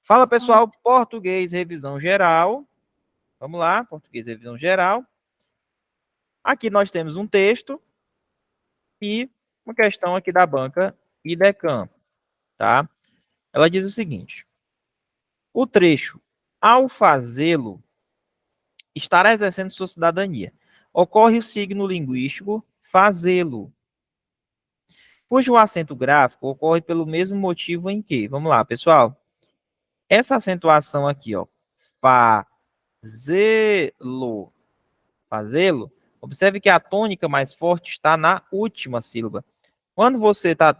Fala, pessoal, português, revisão geral. Vamos lá, português, revisão geral. Aqui nós temos um texto e uma questão aqui da banca IDECAM, tá? Ela diz o seguinte: o trecho, ao fazê-lo, estará exercendo sua cidadania. Ocorre o signo linguístico fazê-lo, cujo acento gráfico ocorre pelo mesmo motivo em que, vamos lá, pessoal, essa acentuação aqui, ó, fazê-lo, fazê-lo, observe que a tônica mais forte está na última sílaba. Quando você está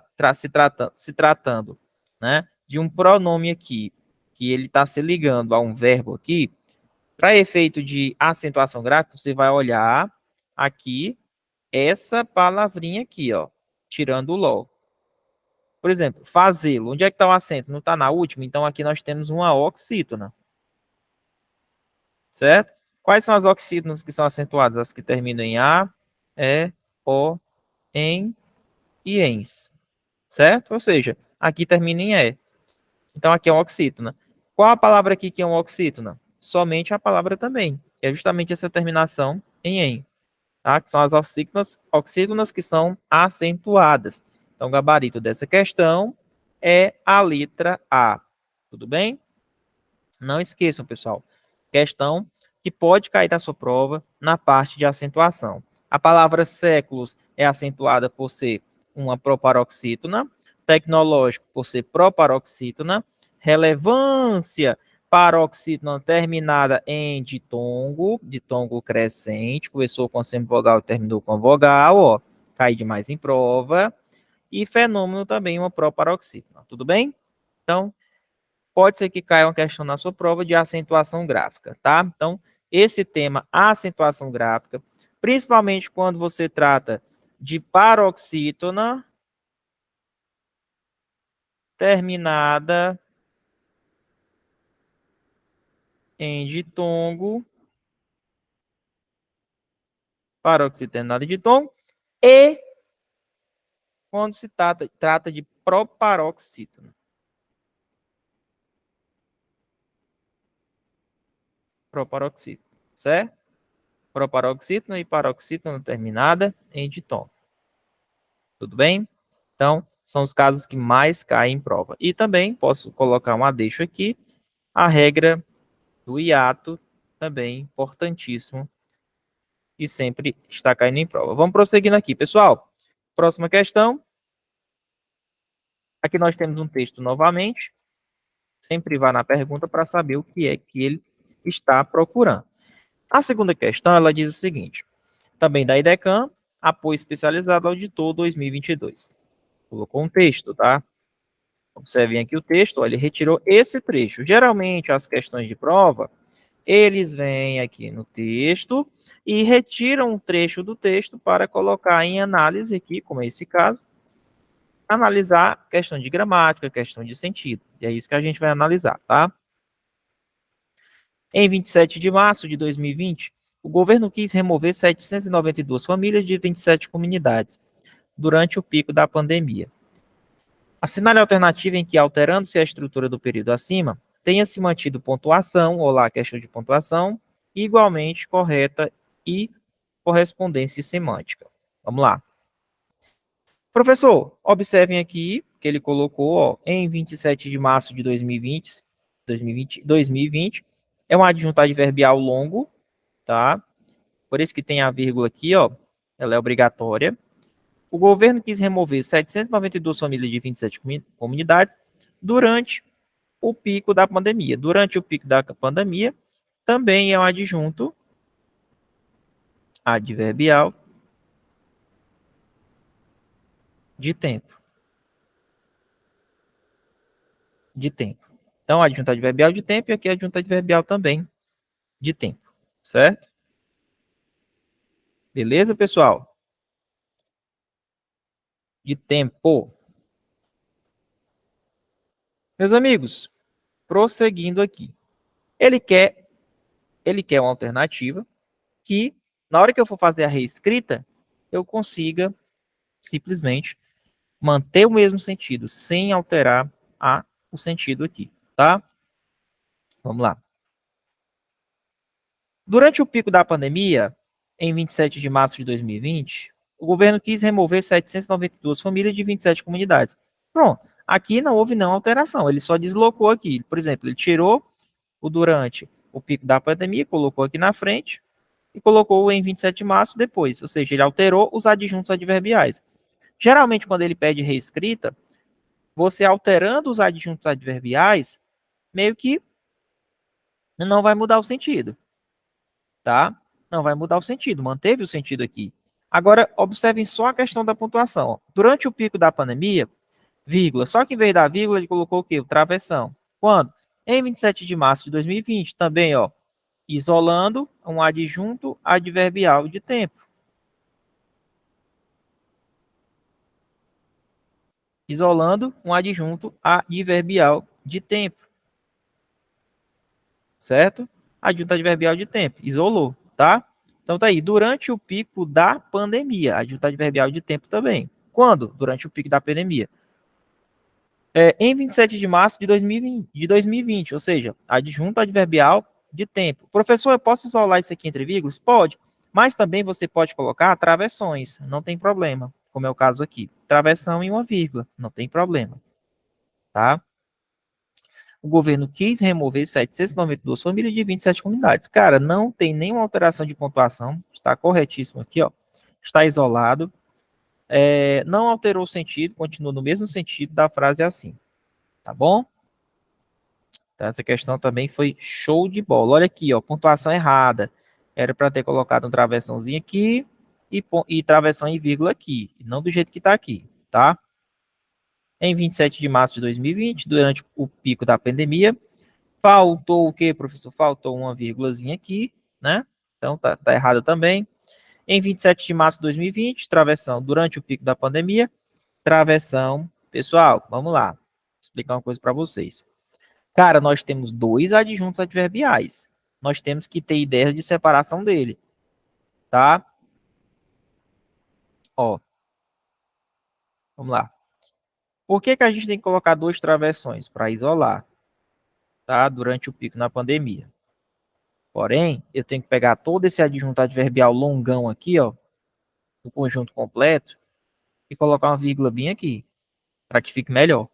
se tratando, né, de um pronome aqui, que ele está se ligando a um verbo aqui, para efeito de acentuação gráfica, você vai olhar aqui essa palavrinha aqui, ó, tirando o LOL. Por exemplo, fazê-lo. Onde é que está o acento? Não está na última? Então, aqui nós temos uma oxítona. Certo? Quais são as oxítonas que são acentuadas? As que terminam em A, E, O, em e ens. Certo? Ou seja, aqui termina em E. Então, aqui é uma oxítona. Qual a palavra aqui que é uma oxítona? Somente a palavra também. Que é justamente essa terminação em en. Tá? Que são as oxítonas que são acentuadas. Então, o gabarito dessa questão é a letra A. Tudo bem? Não esqueçam, pessoal. Questão que pode cair da sua prova na parte de acentuação. A palavra séculos é acentuada por ser uma proparoxítona, tecnológico por ser proparoxítona, relevância paroxítona terminada em ditongo crescente, começou com semivogal e terminou com vogal, ó, cai demais em prova, e fenômeno também uma proparoxítona, tudo bem? Então, pode ser que caia uma questão na sua prova de acentuação gráfica, tá? Então, esse tema, acentuação gráfica, principalmente quando você trata de paroxítona terminada em ditongo, paroxítona terminada em ditongo, e quando se trata de proparoxítona. Proparoxítona, certo? Proparoxítona e paroxítona terminada em ditongo. Tudo bem? Então, são os casos que mais caem em prova. E também posso colocar um adeixo aqui, a regra do hiato, também importantíssimo, e sempre está caindo em prova. Vamos prosseguindo aqui, pessoal. Próxima questão. Aqui nós temos um texto novamente. Sempre vá na pergunta para saber o que é que ele está procurando. A segunda questão, ela diz o seguinte. Também da IDECAM, apoio especializado auditor 2022. Colocou um texto, tá? Observem aqui o texto, ó, ele retirou esse trecho. Geralmente, as questões de prova, eles vêm aqui no texto e retiram um trecho do texto para colocar em análise aqui, como é esse caso, analisar questão de gramática, questão de sentido. E é isso que a gente vai analisar, tá? Em 27 de março de 2020, o governo quis remover 792 famílias de 27 comunidades durante o pico da pandemia. Assinale a alternativa em que, alterando-se a estrutura do período acima, tenha-se mantido pontuação, ou lá, questão de pontuação, igualmente correta e correspondência semântica. Vamos lá. Professor, observem aqui que ele colocou, ó, em 27 de março de 2020, é um adjunto adverbial longo, tá? Por isso que tem a vírgula aqui, ó, ela é obrigatória. O governo quis remover 792 famílias de 27 comunidades durante o pico da pandemia. Durante o pico da pandemia, também é um adjunto adverbial de tempo. De tempo. Então, adjunto adverbial de tempo e aqui adjunto adverbial também de tempo. Certo? Beleza, pessoal? De tempo. Meus amigos, prosseguindo aqui. Ele quer uma alternativa que, na hora que eu for fazer a reescrita, eu consiga simplesmente manter o mesmo sentido, sem alterar a o sentido aqui, tá? Vamos lá. Durante o pico da pandemia, em 27 de março de 2020, o governo quis remover 792 famílias de 27 comunidades. Pronto. Aqui não houve não alteração, ele só deslocou aqui. Por exemplo, ele tirou o durante o pico da pandemia, colocou aqui na frente e colocou o em 27 de março depois. Ou seja, ele alterou os adjuntos adverbiais. Geralmente, quando ele pede reescrita, você alterando os adjuntos adverbiais, meio que não vai mudar o sentido, tá? Não vai mudar o sentido, manteve o sentido aqui. Agora, observem só a questão da pontuação. Ó. Durante o pico da pandemia, vírgula, só que em vez da vírgula ele colocou o quê? O travessão. Quando? Em 27 de março de 2020, também, ó, isolando um adjunto adverbial de tempo. Isolando um adjunto adverbial de tempo. Certo? Adjunto adverbial de tempo. Isolou, tá? Então tá aí. Durante o pico da pandemia. Adjunto adverbial de tempo também. Quando? Durante o pico da pandemia. Em 27 de março de 2020, ou seja, adjunto adverbial de tempo. Professor, eu posso isolar isso aqui entre vírgulas? Pode, mas também você pode colocar travessões, não tem problema, como é o caso aqui. Travessão e uma vírgula, não tem problema, tá? O governo quis remover 792 famílias de 27 comunidades. Cara, não tem nenhuma alteração de pontuação, está corretíssimo aqui, ó. Está isolado, não alterou o sentido, continua no mesmo sentido da frase assim, tá bom? Então, essa questão também foi show de bola. Olha aqui, ó, pontuação errada. Era para ter colocado um travessãozinho aqui e travessão em vírgula aqui, não do jeito que está aqui, tá? Em 27 de março de 2020, durante o pico da pandemia, faltou o quê, professor? Faltou uma vírgulazinha aqui, né? Então tá errado também. Em 27 de março de 2020, travessão durante o pico da pandemia, travessão. Pessoal, vamos lá. Vou explicar uma coisa para vocês. Cara, nós temos dois adjuntos adverbiais. Nós temos que ter ideias de separação dele, tá? Ó, vamos lá. Por que que a gente tem que colocar dois travessões? Para isolar, tá? Durante o pico na pandemia. Porém, eu tenho que pegar todo esse adjunto adverbial longão aqui, ó, no conjunto completo, e colocar uma vírgula bem aqui, para que fique melhor,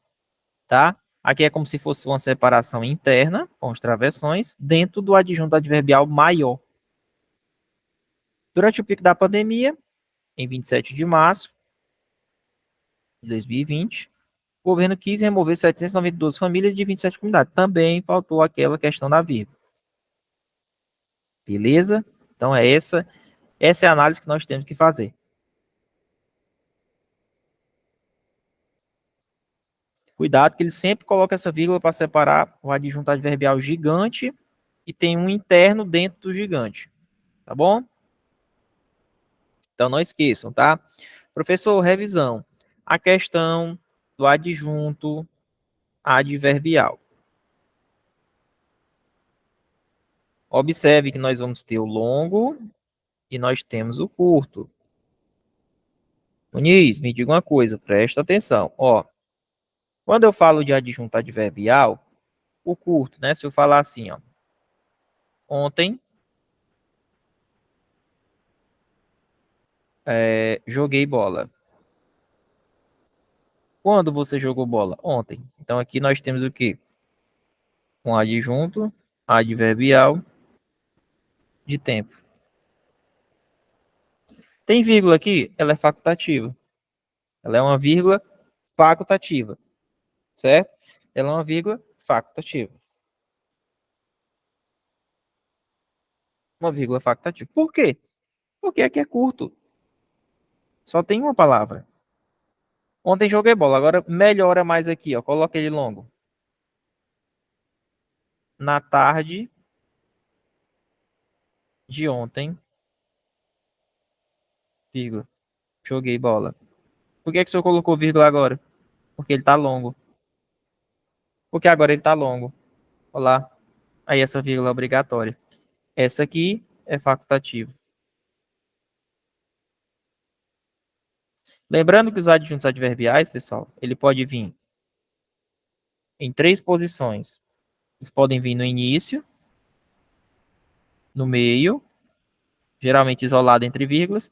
tá? Aqui é como se fosse uma separação interna, com os travessões, dentro do adjunto adverbial maior. Durante o pico da pandemia, em 27 de março de 2020, o governo quis remover 792 famílias de 27 comunidades. Também faltou aquela questão da vírgula. Beleza? Então essa é a análise que nós temos que fazer. Cuidado que ele sempre coloca essa vírgula para separar o adjunto adverbial gigante e tem um interno dentro do gigante. Tá bom? Então não esqueçam, tá? Professor, revisão. A questão do adjunto adverbial. Observe que nós vamos ter o longo e nós temos o curto. Muniz, me diga uma coisa, presta atenção. Ó, quando eu falo de adjunto adverbial, o curto, né? Se eu falar assim, ó, ontem joguei bola. Quando você jogou bola? Ontem. Então aqui nós temos o quê? Um adjunto adverbial de tempo. Tem vírgula aqui? Ela é facultativa. Ela é uma vírgula facultativa, certo? Ela é uma vírgula facultativa. Uma vírgula facultativa. Por quê? Porque aqui é curto. Só tem uma palavra. Ontem joguei bola. Agora melhora mais aqui, ó. Coloca ele longo. Na tarde de ontem, vírgula, joguei bola. Por que que o senhor colocou vírgula agora? Porque ele tá longo. Porque agora ele tá longo. Olá. Aí essa vírgula é obrigatória. Essa aqui é facultativa. Lembrando que os adjuntos adverbiais, pessoal, ele pode vir em 3 posições. Eles podem vir no início, no meio, geralmente isolado entre vírgulas,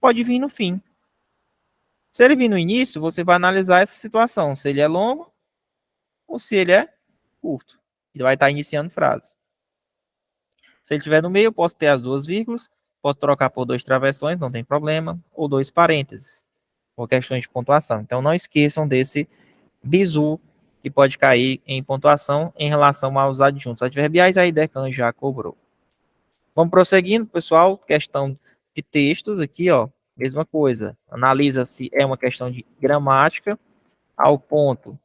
pode vir no fim. Se ele vir no início, você vai analisar essa situação, se ele é longo ou se ele é curto. Ele vai estar iniciando frase. Se ele estiver no meio, eu posso ter as 2 vírgulas, posso trocar por 2 travessões, não tem problema, ou 2 parênteses, por questões de pontuação. Então, não esqueçam desse bizu que pode cair em pontuação em relação aos adjuntos adverbiais, aí Decan já cobrou. Vamos prosseguindo, pessoal, questão de textos aqui, ó, mesma coisa. Analisa se é uma questão de gramática, ao ponto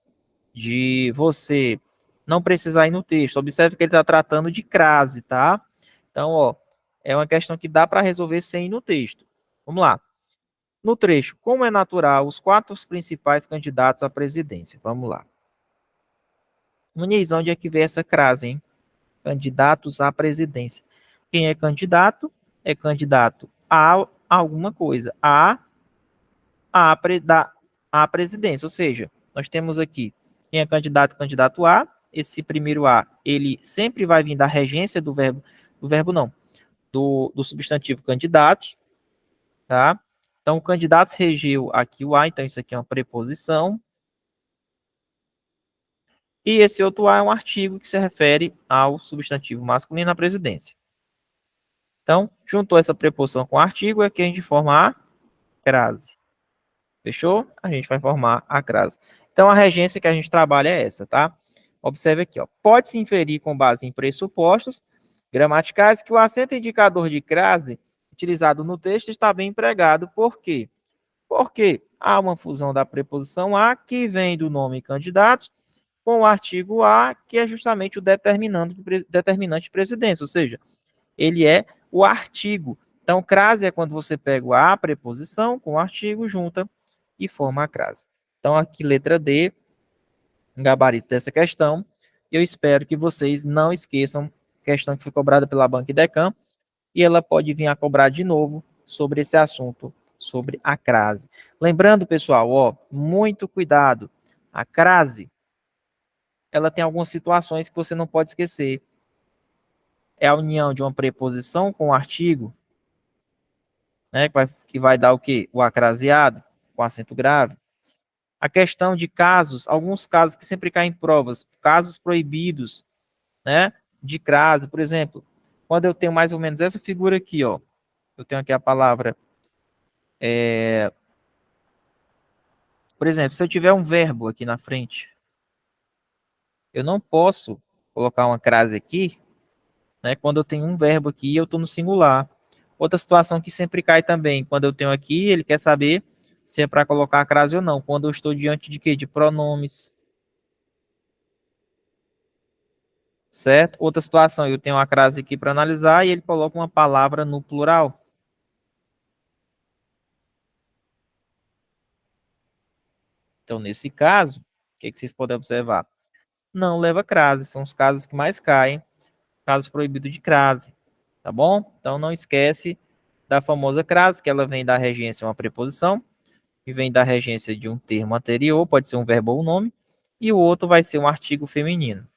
de você não precisar ir no texto. Observe que ele está tratando de crase, tá? Então, ó, é uma questão que dá para resolver sem ir no texto. Vamos lá. No trecho, como é natural, os 4 principais candidatos à presidência. Vamos lá. Muniz, onde é que vem essa crase, hein? Candidatos à presidência. Quem é candidato a alguma coisa, a presidência. Ou seja, nós temos aqui quem é candidato, candidato a. Esse primeiro a, ele sempre vai vir da regência do verbo não, do substantivo candidatos, tá? Então, candidatos regeu aqui o a, então isso aqui é uma preposição. E esse outro a é um artigo que se refere ao substantivo masculino na presidência. Então, juntou essa preposição com o artigo, é que a gente forma a crase. Fechou? A gente vai formar a crase. Então, a regência que a gente trabalha é essa, tá? Observe aqui, ó. Pode-se inferir com base em pressupostos gramaticais que o acento indicador de crase utilizado no texto está bem empregado. Por quê? Porque há uma fusão da preposição a, que vem do nome candidatos, com o artigo a, que é justamente o determinante de precedência, ou seja, ele é o artigo. Então, crase é quando você pega a preposição com o artigo, junta e forma a crase. Então, aqui, letra D, gabarito dessa questão. Eu espero que vocês não esqueçam a questão que foi cobrada pela Banca Idecam, e ela pode vir a cobrar de novo sobre esse assunto, sobre a crase. Lembrando, pessoal, ó, muito cuidado. A crase, ela tem algumas situações que você não pode esquecer. É a união de uma preposição com o artigo, né, que vai dar o quê? O acraseado, com acento grave. A questão de casos, alguns casos que sempre caem em provas, casos proibidos, né, de crase, por exemplo, quando eu tenho mais ou menos essa figura aqui, ó, eu tenho aqui a palavra, por exemplo, se eu tiver um verbo aqui na frente, eu não posso colocar uma crase aqui, né, quando eu tenho um verbo aqui e eu estou no singular. Outra situação que sempre cai também, quando eu tenho aqui, ele quer saber se é para colocar a crase ou não. Quando eu estou diante de quê? De pronomes. Certo? Outra situação, eu tenho uma crase aqui para analisar e ele coloca uma palavra no plural. Então, nesse caso, o que vocês podem observar? Não leva crase, são os casos que mais caem, casos proibidos de crase, tá bom? Então, não esquece da famosa crase, que ela vem da regência uma preposição, que vem da regência de um termo anterior, pode ser um verbo ou um nome, e o outro vai ser um artigo feminino.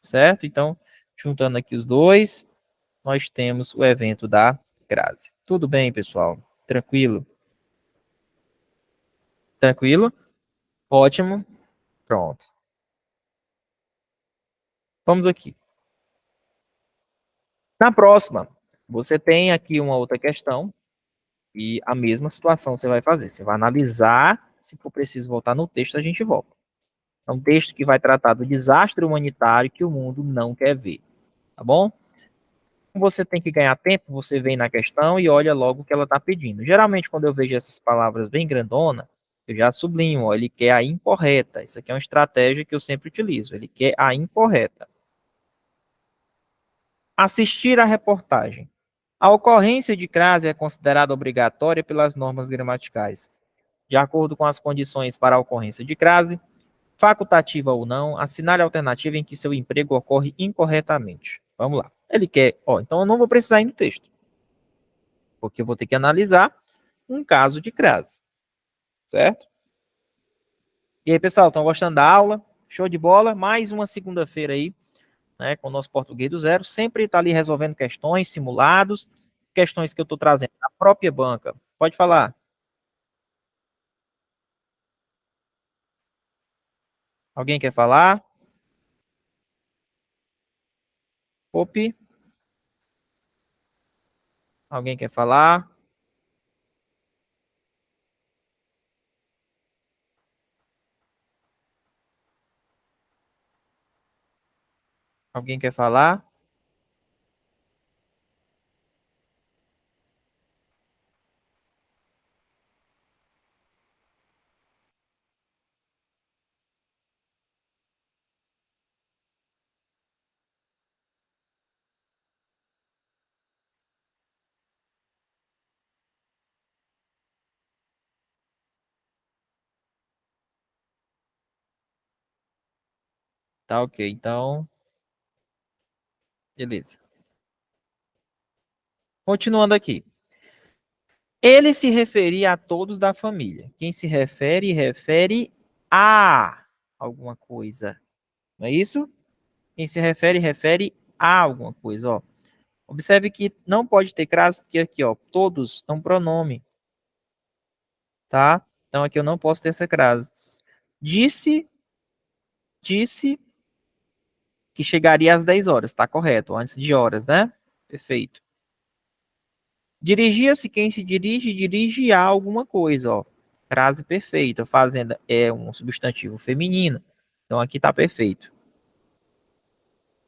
Certo? Então, juntando aqui os dois, nós temos o evento da crase. Tudo bem, pessoal? Tranquilo? Tranquilo? Ótimo. Pronto. Vamos aqui. Na próxima, você tem aqui uma outra questão e a mesma situação você vai fazer. Você vai analisar, se for preciso voltar no texto, a gente volta. É um texto que vai tratar do desastre humanitário que o mundo não quer ver. Tá bom? Como você tem que ganhar tempo, você vem na questão e olha logo o que ela está pedindo. Geralmente, quando eu vejo essas palavras bem grandona, eu já sublinho, ó, ele quer a incorreta. Isso aqui é uma estratégia que eu sempre utilizo. Ele quer a incorreta. Assistir à reportagem. A ocorrência de crase é considerada obrigatória pelas normas gramaticais. De acordo com as condições para a ocorrência de crase, facultativa ou não, assinale a alternativa em que seu emprego ocorre incorretamente. Vamos lá. Ele quer, ó, então eu não vou precisar ir no texto, porque eu vou ter que analisar um caso de crase, certo? E aí, pessoal, estão gostando da aula? Show de bola? Mais uma segunda-feira aí, né, com o nosso português do zero. Sempre está ali resolvendo questões, simulados, questões que eu estou trazendo da própria banca. Pode falar. Alguém quer falar? Opi, alguém quer falar? Alguém quer falar? Tá ok, então, beleza. Continuando aqui. Ele se referia a todos da família. Quem se refere, refere a alguma coisa. Não é isso? Quem se refere, refere a alguma coisa, ó. Observe que não pode ter crase, porque aqui, ó, todos é um pronome, tá? Então aqui eu não posso ter essa crase. Disse que chegaria às 10 horas, tá correto, antes de horas, né? Perfeito. Dirigia-se, quem se dirige, dirige a alguma coisa, ó. Crase perfeita. Fazenda é um substantivo feminino. Então aqui tá perfeito.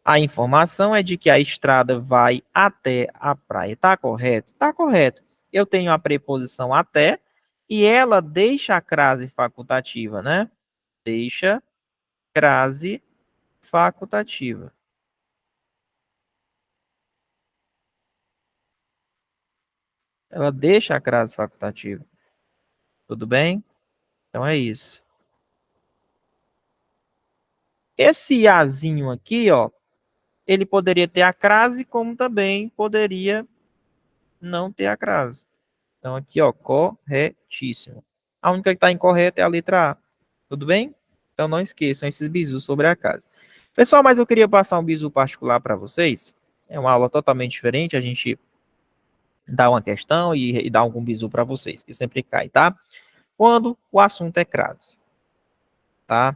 A informação é de que a estrada vai até a praia. Tá correto? Tá correto. Eu tenho a preposição até e ela deixa a crase facultativa, né? Deixa crase facultativa. Ela deixa a crase facultativa. Tudo bem? Então é isso. Esse azinho aqui, ó, ele poderia ter a crase, como também poderia não ter a crase. Então aqui, ó, corretíssimo. A única que está incorreta é a letra A. Tudo bem? Então não esqueçam esses bizus sobre a casa. Pessoal, mas eu queria passar um bizu particular para vocês. É uma aula totalmente diferente. A gente dá uma questão e dá algum bizu para vocês, que sempre cai, tá? Quando o assunto é crase, tá?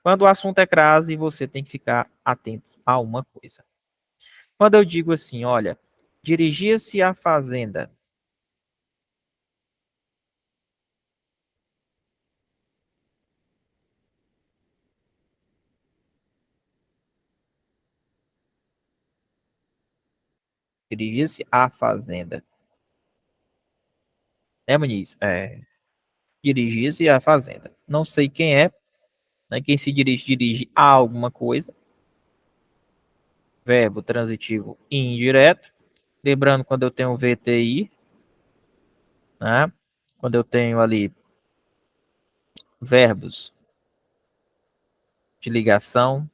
Quando o assunto é crase, você tem que ficar atento a uma coisa. Quando eu digo assim, olha, dirigia-se à fazenda. Dirigia-se à fazenda. É, Muniz? É. Dirigia-se à fazenda. Não sei quem é, né? Quem se dirige, dirige a alguma coisa. Verbo transitivo indireto. Lembrando quando eu tenho VTI, né? Quando eu tenho ali verbos de ligação,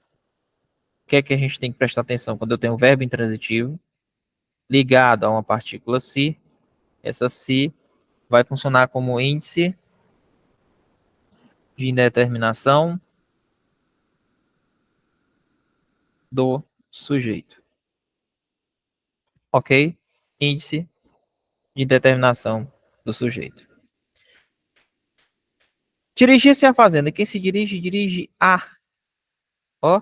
o que é que a gente tem que prestar atenção? Quando eu tenho um verbo intransitivo ligado a uma partícula se, essa se vai funcionar como índice de indeterminação do sujeito. Ok? Índice de determinação do sujeito. Dirigia-se à fazenda. Quem se dirige, dirige a. Ó,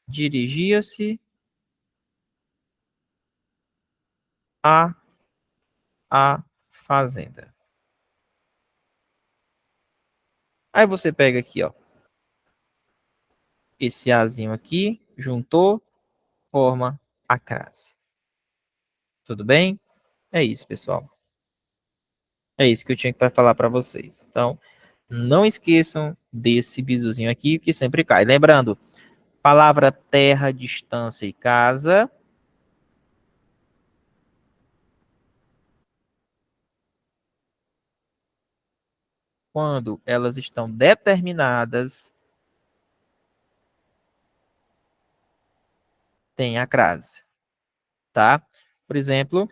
dirigia-se a fazenda. Aí você pega aqui, ó, esse azinho aqui, juntou, forma a crase. Tudo bem? É isso, pessoal. É isso que eu tinha para falar para vocês. Então, não esqueçam desse bizuzinho aqui que sempre cai. Lembrando, palavra terra, distância e casa. Quando elas estão determinadas, tem a crase, tá? Por exemplo,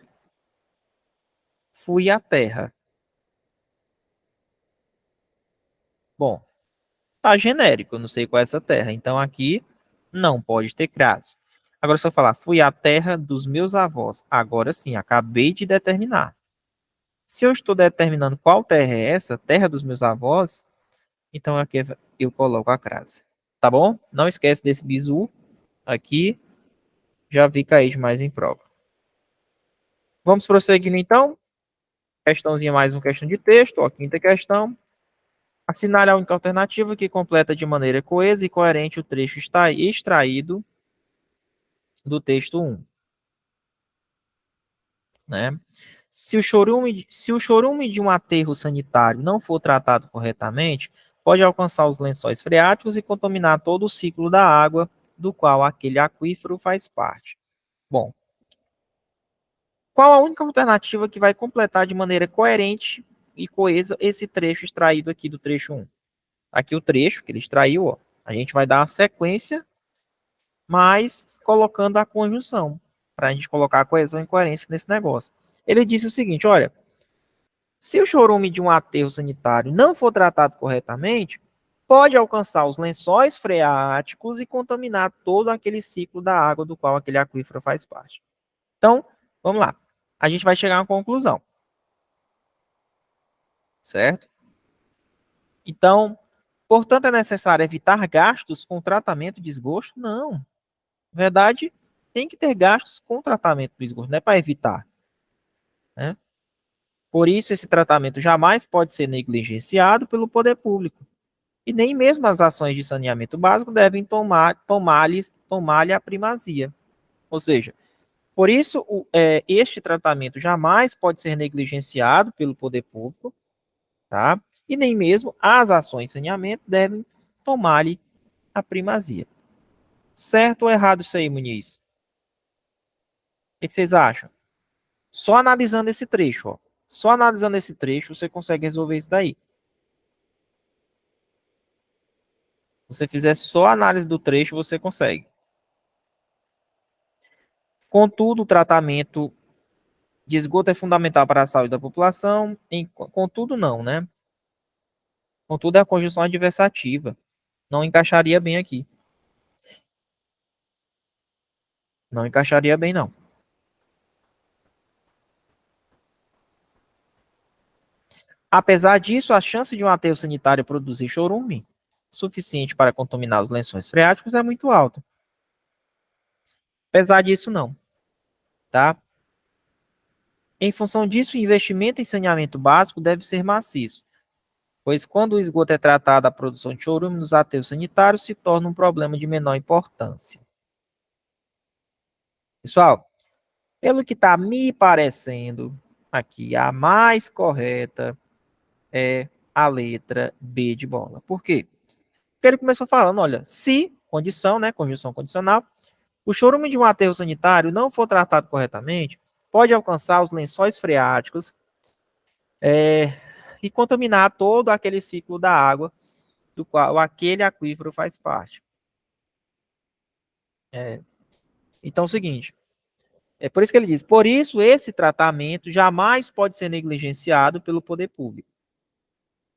fui à terra. Bom, tá genérico, eu não sei qual é essa terra. Então aqui não pode ter crase. Agora se eu falar, fui à terra dos meus avós. Agora sim, acabei de determinar. Se eu estou determinando qual terra é essa, terra dos meus avós, então aqui eu coloco a crase. Tá bom? Não esquece desse bizu aqui. Já vi cair demais em prova. Vamos prosseguindo então. Questãozinha mais uma questão de texto. Ó, quinta questão. Assinale a única alternativa que completa de maneira coesa e coerente o trecho está extraído do texto 1. Né? Se o chorume de um aterro sanitário não for tratado corretamente, pode alcançar os lençóis freáticos e contaminar todo o ciclo da água do qual aquele aquífero faz parte. Bom, qual a única alternativa que vai completar de maneira coerente e coesa esse trecho extraído aqui do trecho 1? Aqui o trecho que ele extraiu, ó, a gente vai dar uma sequência, mas colocando a conjunção, para a gente colocar a coesão e coerência nesse negócio. Ele disse o seguinte, olha, se o chorume de um aterro sanitário não for tratado corretamente, pode alcançar os lençóis freáticos e contaminar todo aquele ciclo da água do qual aquele aquífero faz parte. Então, vamos lá. A gente vai chegar a uma conclusão. Certo? Então, portanto, é necessário evitar gastos com tratamento de esgoto? Não. Na verdade, tem que ter gastos com tratamento do esgoto, não é para evitar. Né? Por isso, esse tratamento jamais pode ser negligenciado pelo poder público. E nem mesmo as ações de saneamento básico devem tomar-lhe a primazia. Ou seja, por isso, este tratamento jamais pode ser negligenciado pelo poder público, tá? E nem mesmo as ações de saneamento devem tomar-lhe a primazia. Certo ou errado isso aí, Muniz? O que vocês acham? Só analisando esse trecho, ó. Só analisando esse trecho, você consegue resolver isso daí. Se você fizer só a análise do trecho, você consegue. Contudo, o tratamento de esgoto é fundamental para a saúde da população. Contudo, não, né? Contudo, é a conjunção adversativa. Não encaixaria bem aqui. Não encaixaria bem, não. Apesar disso, a chance de um aterro sanitário produzir chorume suficiente para contaminar os lençóis freáticos é muito alta. Apesar disso, não, tá? Em função disso, o investimento em saneamento básico deve ser maciço, pois quando o esgoto é tratado, a produção de chorume nos aterros sanitários se torna um problema de menor importância. Pessoal, pelo que está me parecendo, aqui a mais correta é a letra B de bola. Por quê? Porque ele começou falando, olha, se, condição, né, conjunção condicional, o chorume de um aterro sanitário não for tratado corretamente, pode alcançar os lençóis freáticos e contaminar todo aquele ciclo da água do qual aquele aquífero faz parte. Então é o seguinte, é por isso que ele diz, por isso esse tratamento jamais pode ser negligenciado pelo poder público.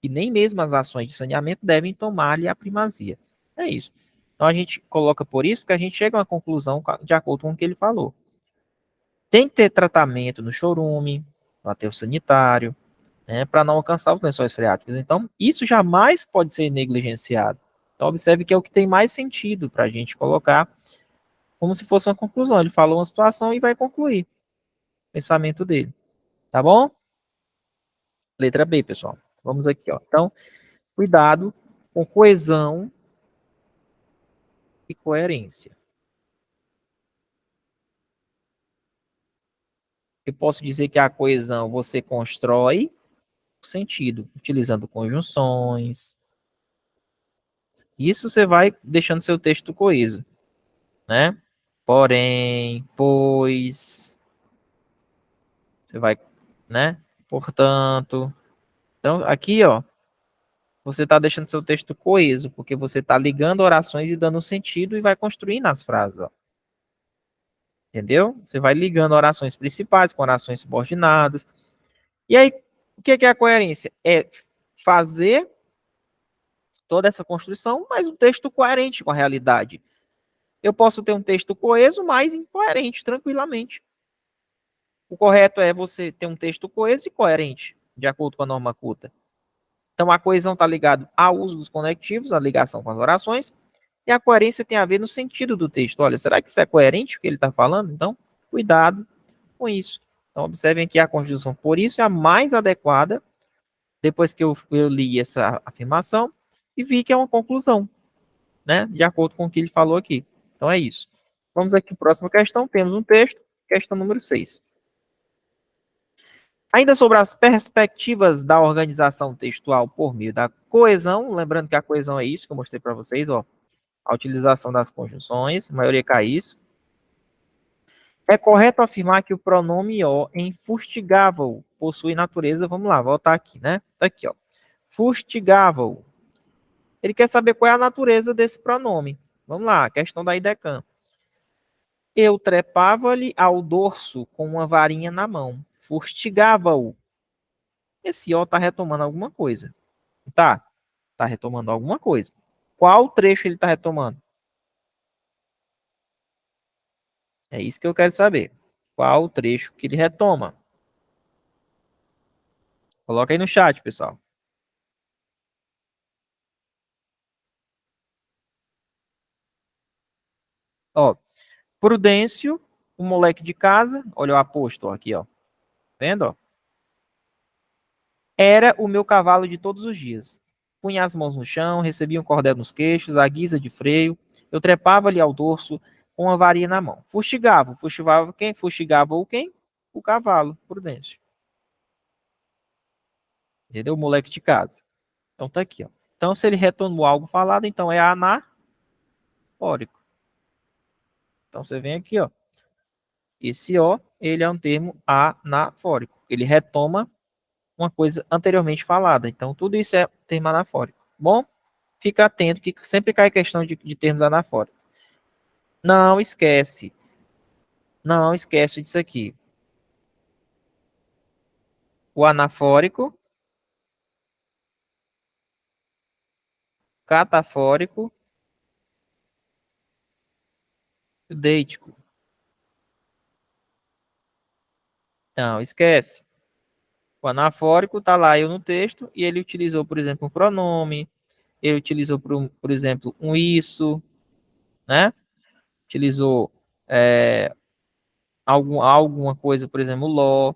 E nem mesmo as ações de saneamento devem tomar-lhe a primazia. É isso. Então a gente coloca por isso, porque a gente chega a uma conclusão de acordo com o que ele falou. Tem que ter tratamento no chorume, no aterro sanitário, né, para não alcançar os lençóis freáticos. Então, isso jamais pode ser negligenciado. Então, observe que é o que tem mais sentido para a gente colocar como se fosse uma conclusão. Ele falou uma situação e vai concluir o pensamento dele. Tá bom? Letra B, pessoal. Vamos aqui, ó. Então, cuidado com coesão e coerência. Eu posso dizer que a coesão você constrói o sentido, utilizando conjunções. Isso você vai deixando seu texto coeso, né? Porém, pois, você vai, né? Portanto. Então, aqui, ó, você está deixando seu texto coeso, porque você está ligando orações e dando sentido e vai construindo as frases, ó. Entendeu? Você vai ligando orações principais com orações subordinadas. E aí, o que é a coerência? É fazer toda essa construção, mas um texto coerente com a realidade. Eu posso ter um texto coeso, mas incoerente, tranquilamente. O correto é você ter um texto coeso e coerente, de acordo com a norma culta. Então, a coesão está ligada ao uso dos conectivos, a ligação com as orações, e a coerência tem a ver no sentido do texto. Olha, será que isso é coerente o que ele está falando? Então, cuidado com isso. Então, observem que a conjunção por isso é a mais adequada, depois que eu li essa afirmação, e vi que é uma conclusão, né? De acordo com o que ele falou aqui. Então, é isso. Vamos aqui para a próxima questão. Temos um texto, questão número 6. Ainda sobre as perspectivas da organização textual por meio da coesão, lembrando que a coesão é isso que eu mostrei para vocês, ó, a utilização das conjunções, a maioria cai isso. É correto afirmar que o pronome o em fustigável possui natureza, vamos lá, voltar aqui, né? Tá aqui, ó. Fustigável. Ele quer saber qual é a natureza desse pronome. Vamos lá, questão da IDECAM. Eu trepava-lhe ao dorso com uma varinha na mão. Fustigava-o. Esse O está retomando alguma coisa. Tá, tá retomando alguma coisa. Qual trecho ele está retomando? É isso que eu quero saber. Qual o trecho que ele retoma? Coloca aí no chat, pessoal. Ó, Prudêncio, o moleque de casa, olha o apóstolo aqui, ó. Vendo, ó? Era o meu cavalo de todos os dias. Punha as mãos no chão, recebia um cordel nos queixos, a guisa de freio. Eu trepava-lhe ao dorso com uma varinha na mão. Fustigava. Fustigava quem? Fustigava o quem? O cavalo, Prudêncio. Entendeu? O moleque de casa. Então tá aqui, ó. Então, se ele retornou algo falado, então é anafórico. Então você vem aqui, ó. Esse O, ele é um termo anafórico. Ele retoma uma coisa anteriormente falada. Então, tudo isso é termo anafórico. Bom, fica atento que sempre cai questão de termos anafóricos. Não esquece. Não esquece disso aqui. O anafórico, catafórico, o deítico. Não, esquece. O anafórico está lá eu no texto e ele utilizou, por exemplo, um pronome, ele utilizou, por exemplo, um isso, né? Utilizou alguma coisa, por exemplo, lo.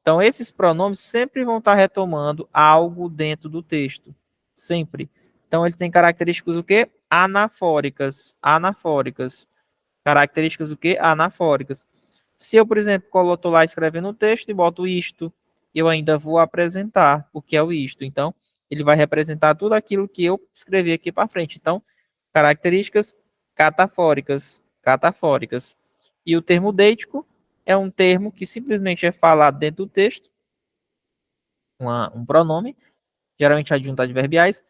Então, esses pronomes sempre vão estar retomando algo dentro do texto. Sempre. Então, eles têm características o quê? Anafóricas. Anafóricas. Características o quê? Anafóricas. Se eu, por exemplo, estou lá escrevendo um texto e boto isto, eu ainda vou apresentar o que é o isto. Então, ele vai representar tudo aquilo que eu escrevi aqui para frente. Então, características catafóricas, catafóricas. E o termo deítico é um termo que simplesmente é falado dentro do texto, um pronome, geralmente adjunto adverbiais,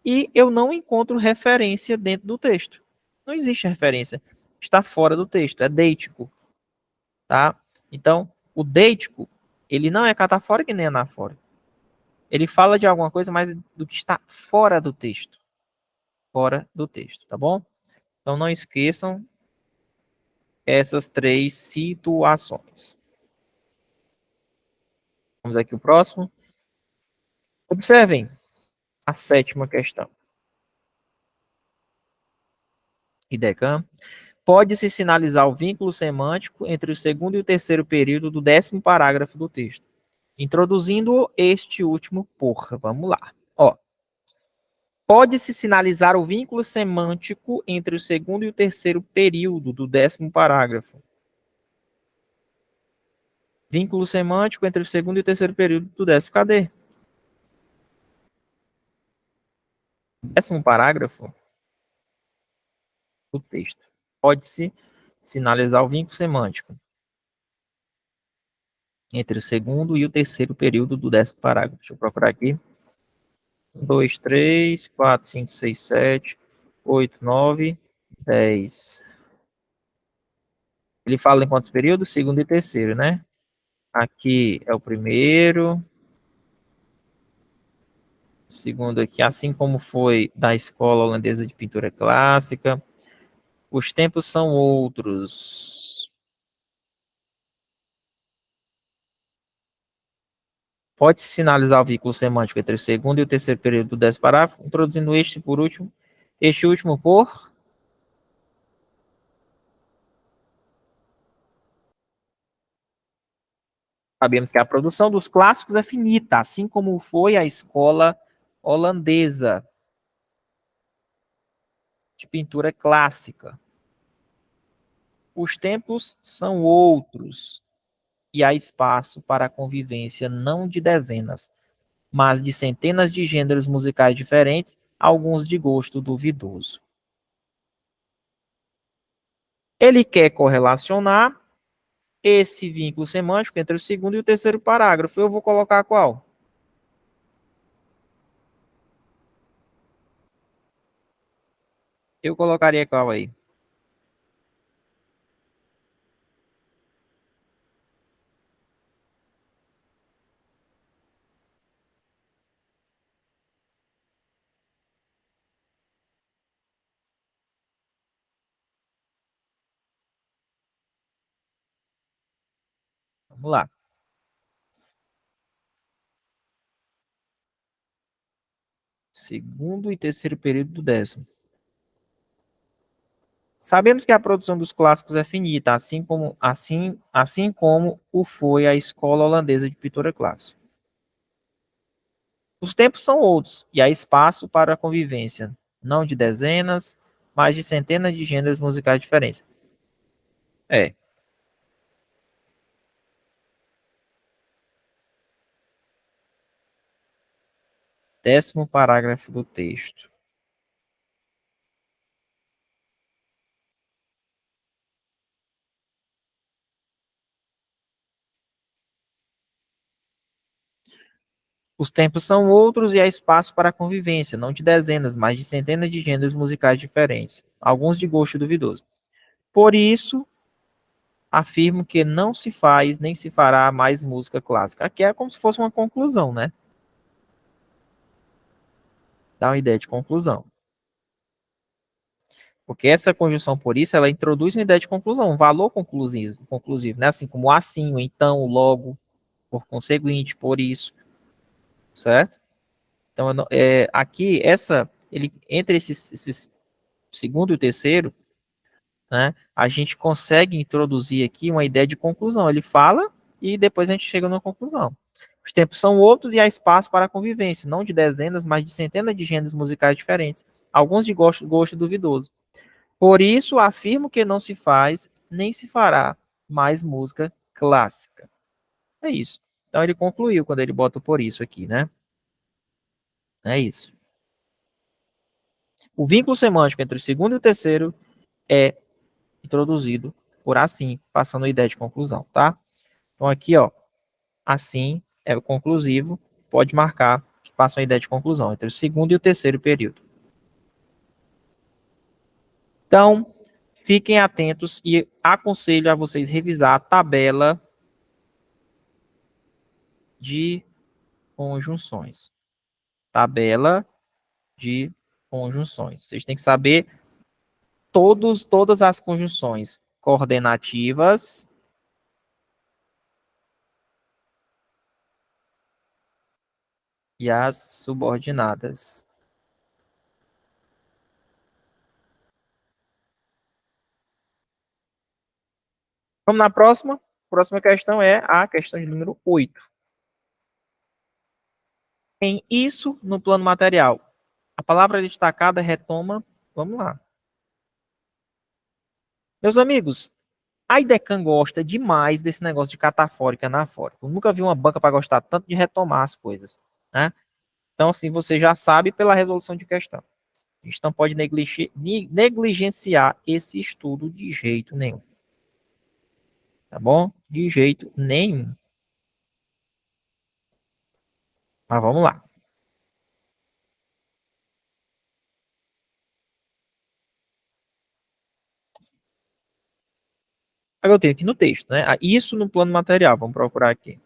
e eu não encontro referência dentro do texto. Não existe referência. Está fora do texto, é deítico, tá? Então, o deítico, ele não é catafórico e nem anafórico. Ele fala de alguma coisa, mas do que está fora do texto. Fora do texto, tá bom? Então, não esqueçam essas três situações. Vamos aqui o próximo. Observem a sétima questão. IDECAM. Pode-se sinalizar o vínculo semântico entre o segundo e o terceiro período do 10º parágrafo do texto, introduzindo este último por. Vamos lá. Ó, pode-se sinalizar o vínculo semântico entre o segundo e o terceiro período do 10º parágrafo. Vínculo semântico entre o segundo e o terceiro período do 10º. Cadê? 10º parágrafo do texto. Pode-se sinalizar o vínculo semântico entre o segundo e o terceiro período do 10º parágrafo. Deixa eu procurar aqui. 1, 2, 3, 4, 5, 6, 7, 8, 9, 10. Ele fala em quantos períodos? Segundo e terceiro, né? Aqui é o primeiro, Segundo aqui, assim como foi da Escola Holandesa de Pintura Clássica. Os tempos são outros. Pode-se sinalizar o vínculo semântico entre o segundo e o terceiro período do 10º parágrafo, introduzindo este por último, este último por. Sabemos que a produção dos clássicos é finita, assim como foi a escola holandesa de pintura clássica. Os tempos são outros e há espaço para a convivência não de dezenas, mas de centenas de gêneros musicais diferentes, alguns de gosto duvidoso. Ele quer correlacionar esse vínculo semântico entre o segundo e o terceiro parágrafo. Eu vou colocar qual? Eu colocaria qual aí? Vamos lá. Segundo e terceiro período do 10º. Sabemos que a produção dos clássicos é finita, assim como o foi a escola holandesa de pintura clássica. Os tempos são outros e há espaço para a convivência, não de dezenas, mas de centenas de gêneros musicais diferentes. É, 10º parágrafo do texto. Os tempos são outros e há espaço para a convivência, não de dezenas, mas de centenas de gêneros musicais diferentes, alguns de gosto duvidoso. Por isso, afirmo que não se faz nem se fará mais música clássica. Aqui é como se fosse uma conclusão, né? Dá uma ideia de conclusão. Porque essa conjunção por isso, ela introduz uma ideia de conclusão, um valor conclusivo, né? Assim como assim, o então, o logo, por conseguinte, por isso, certo? Então, aqui, entre esses segundo e o terceiro, né, a gente consegue introduzir aqui uma ideia de conclusão. Ele fala e depois a gente chega numa conclusão. Os tempos são outros e há espaço para a convivência, não de dezenas, mas de centenas de gêneros musicais diferentes, alguns de gosto duvidoso. Por isso, afirmo que não se faz, nem se fará mais música clássica. É isso. Então, ele concluiu quando ele bota o por isso aqui, né? É isso. O vínculo semântico entre o segundo e o terceiro é introduzido por assim, passando a ideia de conclusão, tá? Então aqui, ó, assim é conclusivo, pode marcar que passa uma ideia de conclusão entre o segundo e o terceiro período. Então, fiquem atentos e aconselho a vocês revisar a tabela de conjunções. Tabela de conjunções. Vocês têm que saber todas as conjunções coordenativas e as subordinadas. Vamos na próxima. Próxima questão é a questão de número 8. Em isso no plano material. A palavra destacada retoma. Vamos lá. Meus amigos, a IDECAN gosta demais desse negócio de catafórica e anafórica. Eu nunca vi uma banca para gostar tanto de retomar as coisas, né? Então, assim, você já sabe pela resolução de questão. A gente não pode negligenciar esse estudo de jeito nenhum. Tá bom? De jeito nenhum. Mas vamos lá. Agora eu tenho aqui no texto, né? Isso no plano material. Vamos procurar aqui.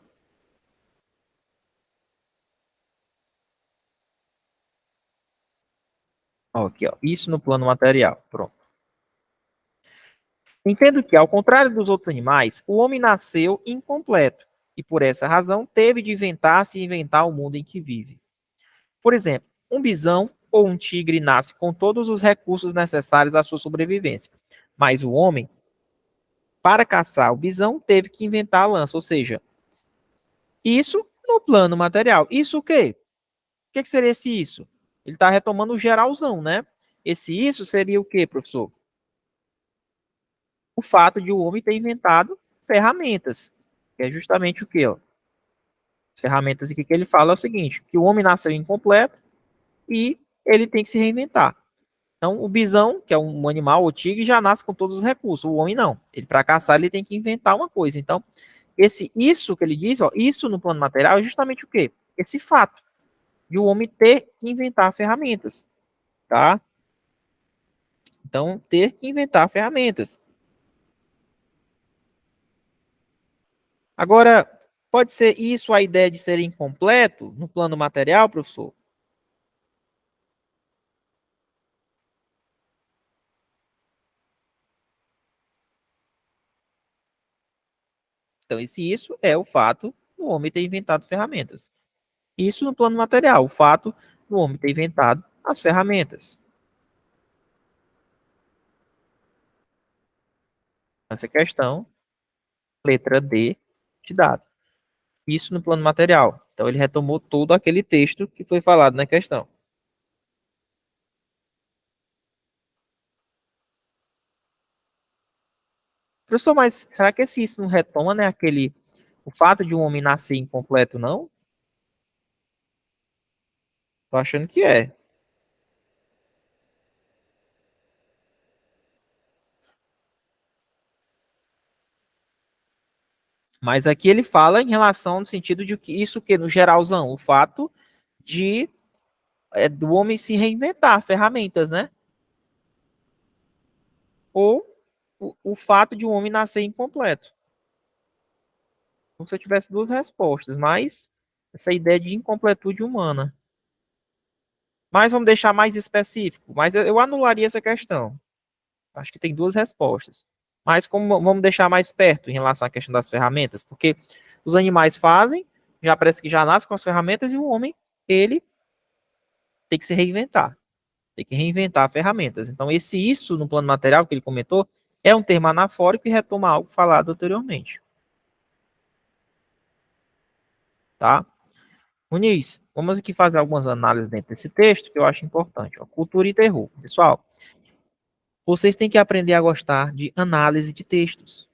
Ó, aqui, ó, isso no plano material. Pronto. Entendo que, ao contrário dos outros animais, o homem nasceu incompleto e, por essa razão, teve de inventar-se e inventar o mundo em que vive. Por exemplo, um bisão ou um tigre nasce com todos os recursos necessários à sua sobrevivência, mas o homem, para caçar o bisão, teve que inventar a lança, ou seja, isso no plano material. Isso o quê? O que seria esse isso? Ele está retomando o geralzão, né? Esse isso seria o quê, professor? O fato de o homem ter inventado ferramentas, que é justamente o quê? Ó? As ferramentas aqui que ele fala é o seguinte, que o homem nasceu incompleto e ele tem que se reinventar. Então, o bisão, que é um animal, o tigre, já nasce com todos os recursos. O homem não. Ele, para caçar, ele tem que inventar uma coisa. Então, esse isso que ele diz, ó, isso no plano material é justamente o quê? Esse fato de o homem ter que inventar ferramentas, tá? Então, ter que inventar ferramentas. Agora, pode ser isso a ideia de ser incompleto no plano material, professor? Então, esse isso é o fato do homem ter inventado ferramentas. Isso no plano material, o fato do homem ter inventado as ferramentas. Essa questão, letra D de dado. Isso no plano material. Então, ele retomou todo aquele texto que foi falado na questão. Professor, mas será que esse isso não retoma, né, aquele, o fato de um homem nascer incompleto, não? Tô achando que é. Mas aqui ele fala em relação no sentido de que isso que no geralzão, o fato de do homem se reinventar ferramentas, né? Ou o fato de um homem nascer incompleto. Como se eu tivesse duas respostas, mas essa ideia de incompletude humana. Mas vamos deixar mais específico. Mas eu anularia essa questão. Acho que tem duas respostas. Mas como vamos deixar mais perto em relação à questão das ferramentas, porque os animais fazem, já parece que já nasce com as ferramentas e o homem, ele tem que se reinventar. Tem que reinventar ferramentas. Então, esse isso no plano material que ele comentou é um termo anafórico e retoma algo falado anteriormente. Tá? Muniz, vamos aqui fazer algumas análises dentro desse texto que eu acho importante. Ó. Cultura e terror. Pessoal, vocês têm que aprender a gostar de análise de textos.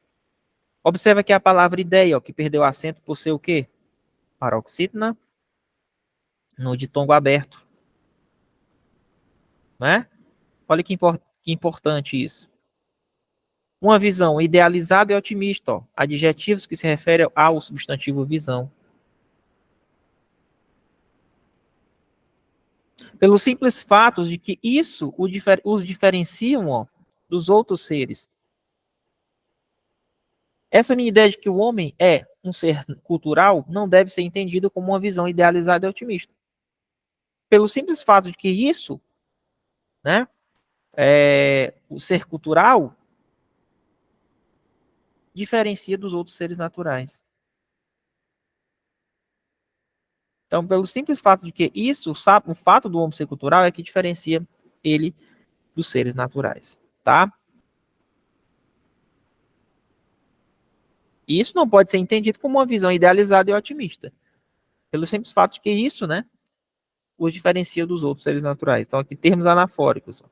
Observa aqui a palavra ideia, ó, que perdeu acento por ser o quê? Paroxítona no ditongo aberto. Né? Olha que importante isso. Uma visão idealizada e otimista. Ó, adjetivos que se referem ao substantivo visão. Pelo simples fato de que isso os diferenciam, ó, dos outros seres. Essa minha ideia de que o homem é um ser cultural não deve ser entendido como uma visão idealizada e otimista. Pelo simples fato de que isso, né, o ser cultural diferencia dos outros seres naturais. Então, pelo simples fato de que isso, o fato do homem ser cultural é que diferencia ele dos seres naturais, tá? E isso não pode ser entendido como uma visão idealizada e otimista, pelo simples fato de que isso, né, os diferencia dos outros seres naturais. Então, aqui termos anafóricos.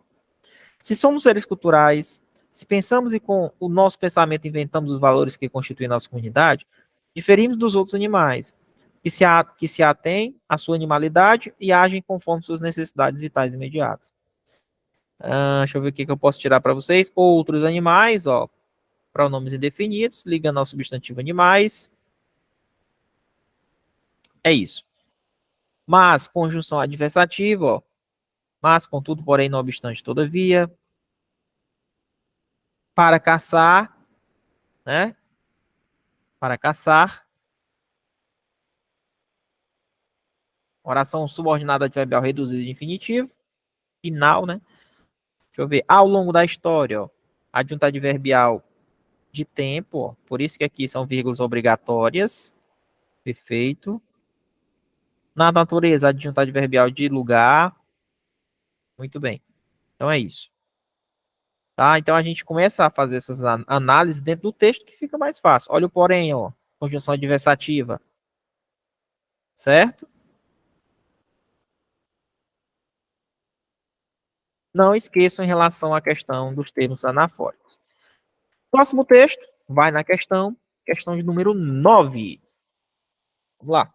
Se somos seres culturais, se pensamos e com o nosso pensamento inventamos os valores que constituem nossa comunidade, diferimos dos outros animais, que se atêm à sua animalidade e agem conforme suas necessidades vitais imediatas. Deixa eu ver o que eu posso tirar para vocês. Outros animais, ó, pronomes indefinidos, ligando ao substantivo animais. É isso. Mas, conjunção adversativa, ó, mas, contudo, porém, não obstante, todavia, para caçar, né? Para caçar, oração subordinada adverbial reduzida de infinitivo. final, né? Deixa eu ver. Ao longo da história, ó, adjunto adverbial de tempo, ó, por isso que aqui são vírgulas obrigatórias. Perfeito. Na natureza, adjunto adverbial de lugar. Muito bem. Então é isso. Tá? Então a gente começa a fazer essas análises dentro do texto que fica mais fácil. Olha o porém, ó. Conjunção adversativa. Certo? Não esqueçam em relação à questão dos termos anafóricos. Próximo texto, vai na questão de número 9. Vamos lá.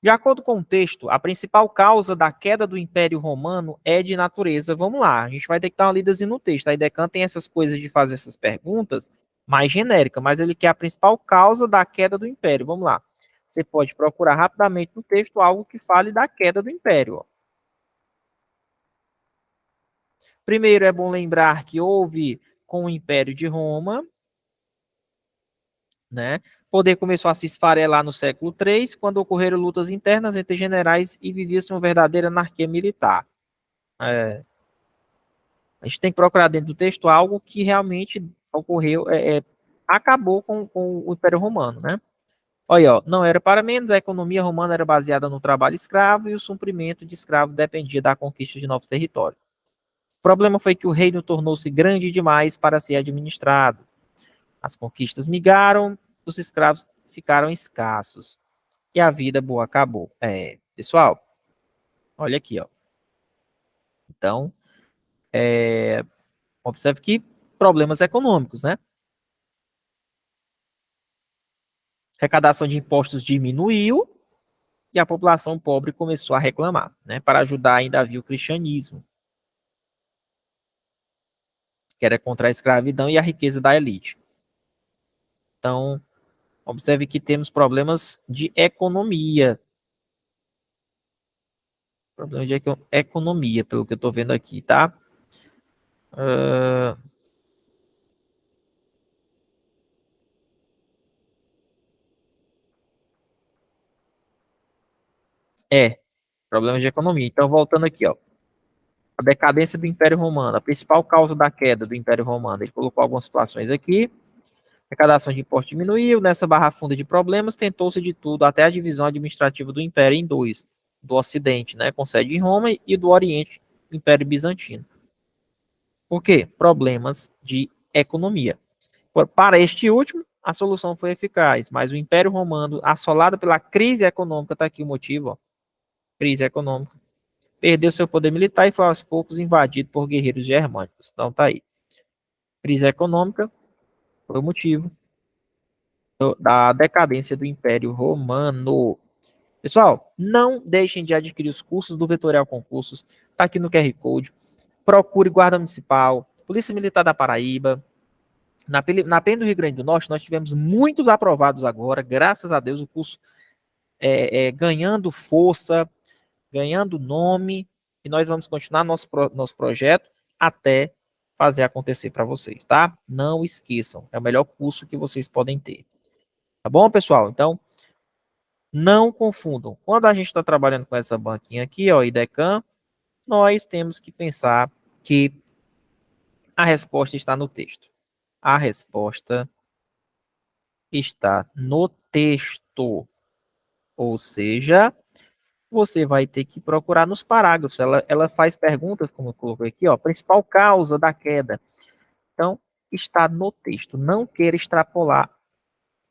De acordo com o texto, a principal causa da queda do Império Romano é de natureza. Vamos lá, a gente vai ter que dar uma lidazinha no texto. A IDECAN tem essas coisas de fazer essas perguntas mais genéricas, mas ele quer a principal causa da queda do Império. Vamos lá. Você pode procurar rapidamente no texto algo que fale da queda do Império. Ó. Primeiro, é bom lembrar que houve com o Império de Roma, né? O poder começou a se esfarelar no século III, quando ocorreram lutas internas entre generais e vivia-se uma verdadeira anarquia militar. A gente tem que procurar dentro do texto algo que realmente ocorreu, acabou com o Império Romano, né? Olha, ó, não era para menos, a economia romana era baseada no trabalho escravo e o suprimento de escravos dependia da conquista de novos territórios. O problema foi que o reino tornou-se grande demais para ser administrado. As conquistas migraram, os escravos ficaram escassos e a vida boa acabou. Pessoal, olha aqui, ó. Então, observe que problemas econômicos, né? Arrecadação de impostos diminuiu e a população pobre começou a reclamar, né? Para ajudar, ainda havia o cristianismo, que era contra a escravidão e a riqueza da elite. Então, observe que temos problemas de economia. Problema de economia, pelo que eu estou vendo aqui, tá? Uh, problema de economia. Então, voltando aqui, ó. A decadência do Império Romano, a principal causa da queda do Império Romano. Ele colocou algumas situações aqui. A arrecadação de impostos diminuiu. Nessa barra funda de problemas, tentou-se de tudo, até a divisão administrativa do Império em dois. Do Ocidente, né, com sede em Roma, e do Oriente, Império Bizantino. Por quê? Problemas de economia. Para este último, a solução foi eficaz, mas o Império Romano, assolado pela crise econômica, está aqui o motivo, ó, crise econômica, perdeu seu poder militar e foi aos poucos invadido por guerreiros germânicos. Então tá aí. Crise econômica foi o motivo da decadência do Império Romano. Pessoal, não deixem de adquirir os cursos do Vetorial Concursos. Tá aqui no QR Code. Procure Guarda Municipal, Polícia Militar da Paraíba. Na PEN do Rio Grande do Norte, nós tivemos muitos aprovados agora, graças a Deus, o curso ganhando força, ganhando nome, e nós vamos continuar nosso projeto até fazer acontecer para vocês, tá? Não esqueçam, é o melhor curso que vocês podem ter. Tá bom, pessoal? Então, não confundam. Quando a gente está trabalhando com essa banquinha aqui, ó, IDECAM, nós temos que pensar que a resposta está no texto. A resposta está no texto. Ou seja, você vai ter que procurar nos parágrafos. Ela faz perguntas, como eu coloquei aqui, ó, principal causa da queda. Então, está no texto. Não queira extrapolar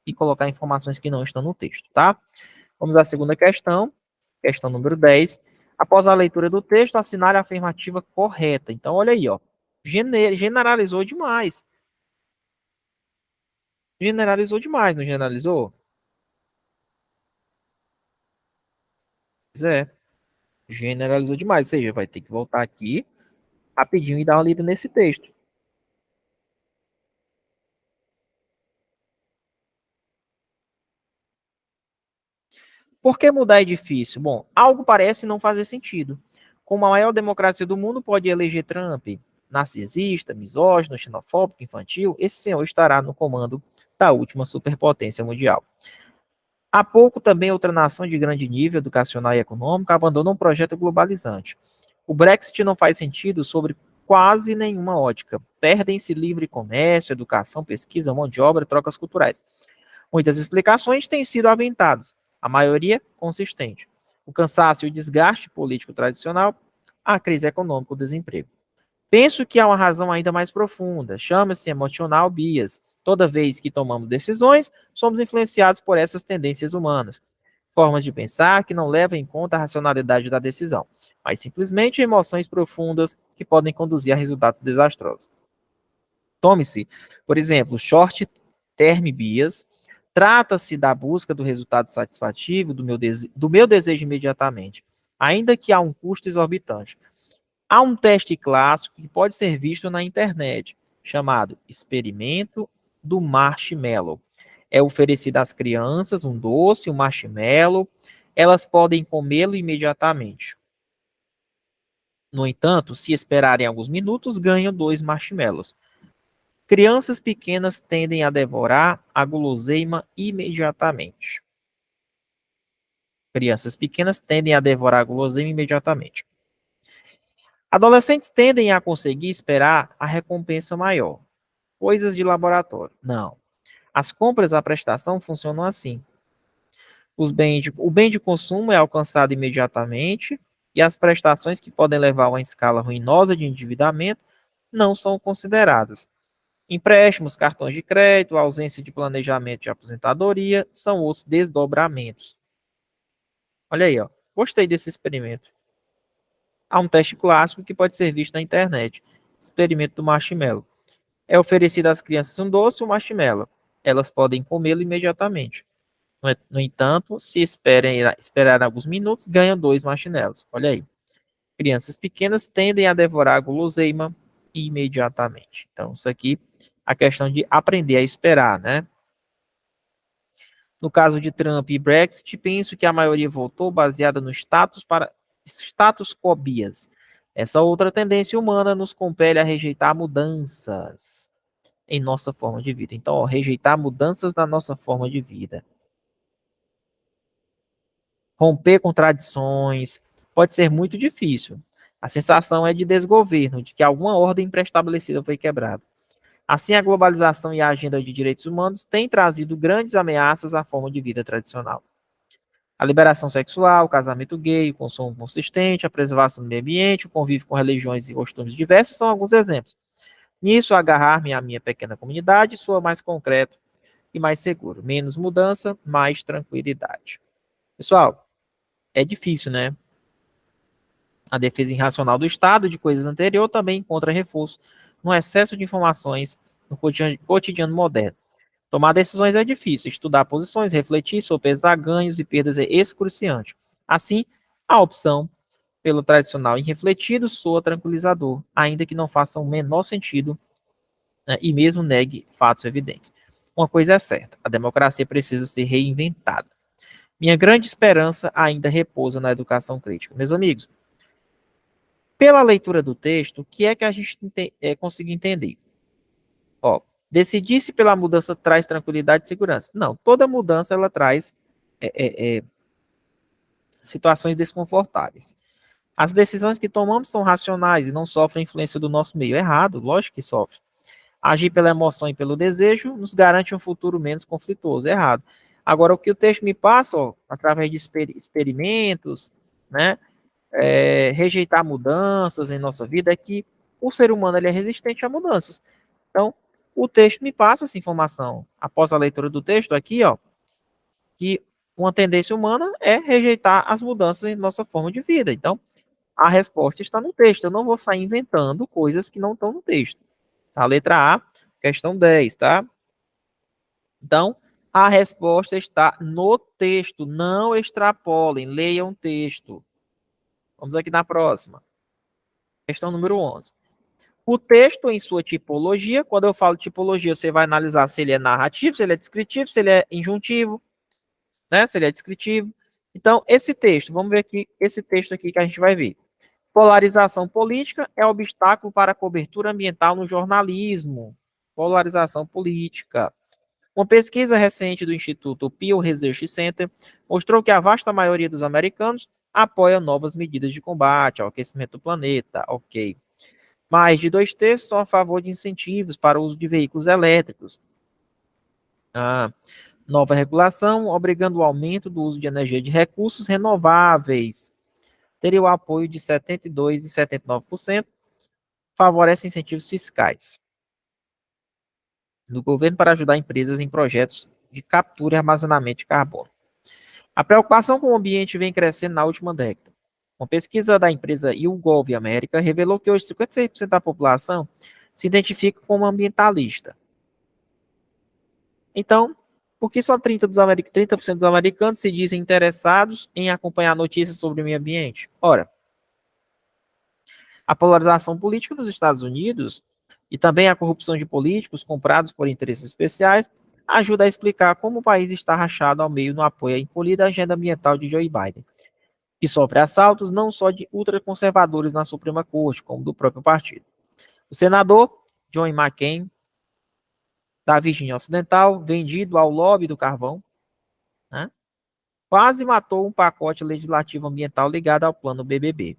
e colocar informações que não estão no texto, tá? Vamos à segunda questão número 10. Após a leitura do texto, assinale a afirmativa correta. Então, olha aí, ó. Generalizou demais. Generalizou demais, não generalizou? Pois é, generalizou demais. Ou seja, vai ter que voltar aqui rapidinho e dar uma lida nesse texto. Por que mudar é difícil? Bom, algo parece não fazer sentido. Como a maior democracia do mundo pode eleger Trump, narcisista, misógino, xenofóbico, infantil, esse senhor estará no comando da última superpotência mundial. Há pouco também outra nação de grande nível educacional e econômico abandonou um projeto globalizante. O Brexit não faz sentido sobre quase nenhuma ótica. Perdem-se livre comércio, educação, pesquisa, mão de obra, trocas culturais. Muitas explicações têm sido aventadas, a maioria consistente. O cansaço e o desgaste político tradicional, a crise econômica, o desemprego. Penso que há uma razão ainda mais profunda, chama-se emocional bias. Toda vez que tomamos decisões, somos influenciados por essas tendências humanas. Formas de pensar que não levam em conta a racionalidade da decisão, mas simplesmente emoções profundas que podem conduzir a resultados desastrosos. Tome-se, por exemplo, short term bias. Trata-se da busca do resultado satisfativo do meu desejo imediatamente, ainda que há um custo exorbitante. Há um teste clássico que pode ser visto na internet, chamado experimento do marshmallow. É oferecido às crianças um doce, um marshmallow. Elas podem comê-lo imediatamente. No entanto, se esperarem alguns minutos, ganham 2 marshmallows. Crianças pequenas tendem a devorar a guloseima imediatamente. Crianças pequenas tendem a devorar a guloseima imediatamente. Adolescentes tendem a conseguir esperar a recompensa maior. Coisas de laboratório. Não. As compras à prestação funcionam assim. O bem de consumo é alcançado imediatamente e as prestações que podem levar a uma escala ruinosa de endividamento não são consideradas. Empréstimos, cartões de crédito, ausência de planejamento de aposentadoria são outros desdobramentos. Olha aí, ó. Gostei desse experimento. Há um teste clássico que pode ser visto na internet. Experimento do marshmallow. É oferecido às crianças um doce ou um marshmallow. Elas podem comê-lo imediatamente. No entanto, se esperar alguns minutos, ganham 2 marshmallows. Olha aí. Crianças pequenas tendem a devorar a guloseima imediatamente. Então, isso aqui, a questão de aprender a esperar, né? No caso de Trump e Brexit, penso que a maioria votou baseada no status quo bias. Essa outra tendência humana nos compele a rejeitar mudanças em nossa forma de vida. Então, ó, rejeitar mudanças na nossa forma de vida. Romper com tradições pode ser muito difícil. A sensação é de desgoverno, de que alguma ordem pré-estabelecida foi quebrada. Assim, a globalização e a agenda de direitos humanos têm trazido grandes ameaças à forma de vida tradicional. A liberação sexual, o casamento gay, o consumo consistente, a preservação do meio ambiente, o convívio com religiões e costumes diversos são alguns exemplos. Nisso, agarrar-me à minha pequena comunidade soa mais concreto e mais seguro. Menos mudança, mais tranquilidade. Pessoal, é difícil, né? A defesa irracional do Estado de coisas anteriores também encontra reforço no excesso de informações no cotidiano moderno. Tomar decisões é difícil, estudar posições, refletir, sopesar ganhos e perdas é excruciante. Assim, a opção pelo tradicional irrefletido soa tranquilizador, ainda que não faça o menor sentido, né, e mesmo negue fatos evidentes. Uma coisa é certa, a democracia precisa ser reinventada. Minha grande esperança ainda repousa na educação crítica. Meus amigos, pela leitura do texto, o que é que a gente conseguiu entender? Ó, decidir se pela mudança traz tranquilidade e segurança. Não, toda mudança ela traz situações desconfortáveis. As decisões que tomamos são racionais e não sofrem influência do nosso meio. Errado, lógico que sofre. Agir pela emoção e pelo desejo nos garante um futuro menos conflituoso. Errado. Agora, o que o texto me passa, ó, através de experimentos, né, rejeitar mudanças em nossa vida, é que o ser humano ele é resistente a mudanças. Então, o texto me passa essa informação. Após a leitura do texto aqui, ó, que uma tendência humana é rejeitar as mudanças em nossa forma de vida. Então, a resposta está no texto. Eu não vou sair inventando coisas que não estão no texto. A letra A, questão 10, tá? Então, a resposta está no texto. Não extrapolem, leiam o texto. Vamos aqui na próxima. Questão número 11. O texto em sua tipologia, quando eu falo tipologia, você vai analisar se ele é narrativo, se ele é descritivo, se ele é injuntivo, né? Se ele é descritivo. Então, esse texto, vamos ver aqui, esse texto aqui que a gente vai ver. Polarização política é obstáculo para a cobertura ambiental no jornalismo. Polarização política. Uma pesquisa recente do Instituto Pew Research Center mostrou que a vasta maioria dos americanos apoia novas medidas de combate ao aquecimento do planeta, ok. Mais de 2/3 são a favor de incentivos para o uso de veículos elétricos. Nova regulação obrigando o aumento do uso de energia de recursos renováveis. Teria o apoio de 72% e 79%, favorece incentivos fiscais do governo para ajudar empresas em projetos de captura e armazenamento de carbono. A preocupação com o ambiente vem crescendo na última década. Uma pesquisa da empresa YouGov América revelou que hoje 56% da população se identifica como ambientalista. Então, por que só 30% dos americanos se dizem interessados em acompanhar notícias sobre o meio ambiente? Ora, a polarização política nos Estados Unidos e também a corrupção de políticos comprados por interesses especiais ajuda a explicar como o país está rachado ao meio no apoio à encolhida agenda ambiental de Joe Biden, que sofre assaltos não só de ultraconservadores na Suprema Corte, como do próprio partido. O senador John McCain, da Virgínia Ocidental, vendido ao lobby do carvão, né, quase matou um pacote legislativo ambiental ligado ao plano BBB,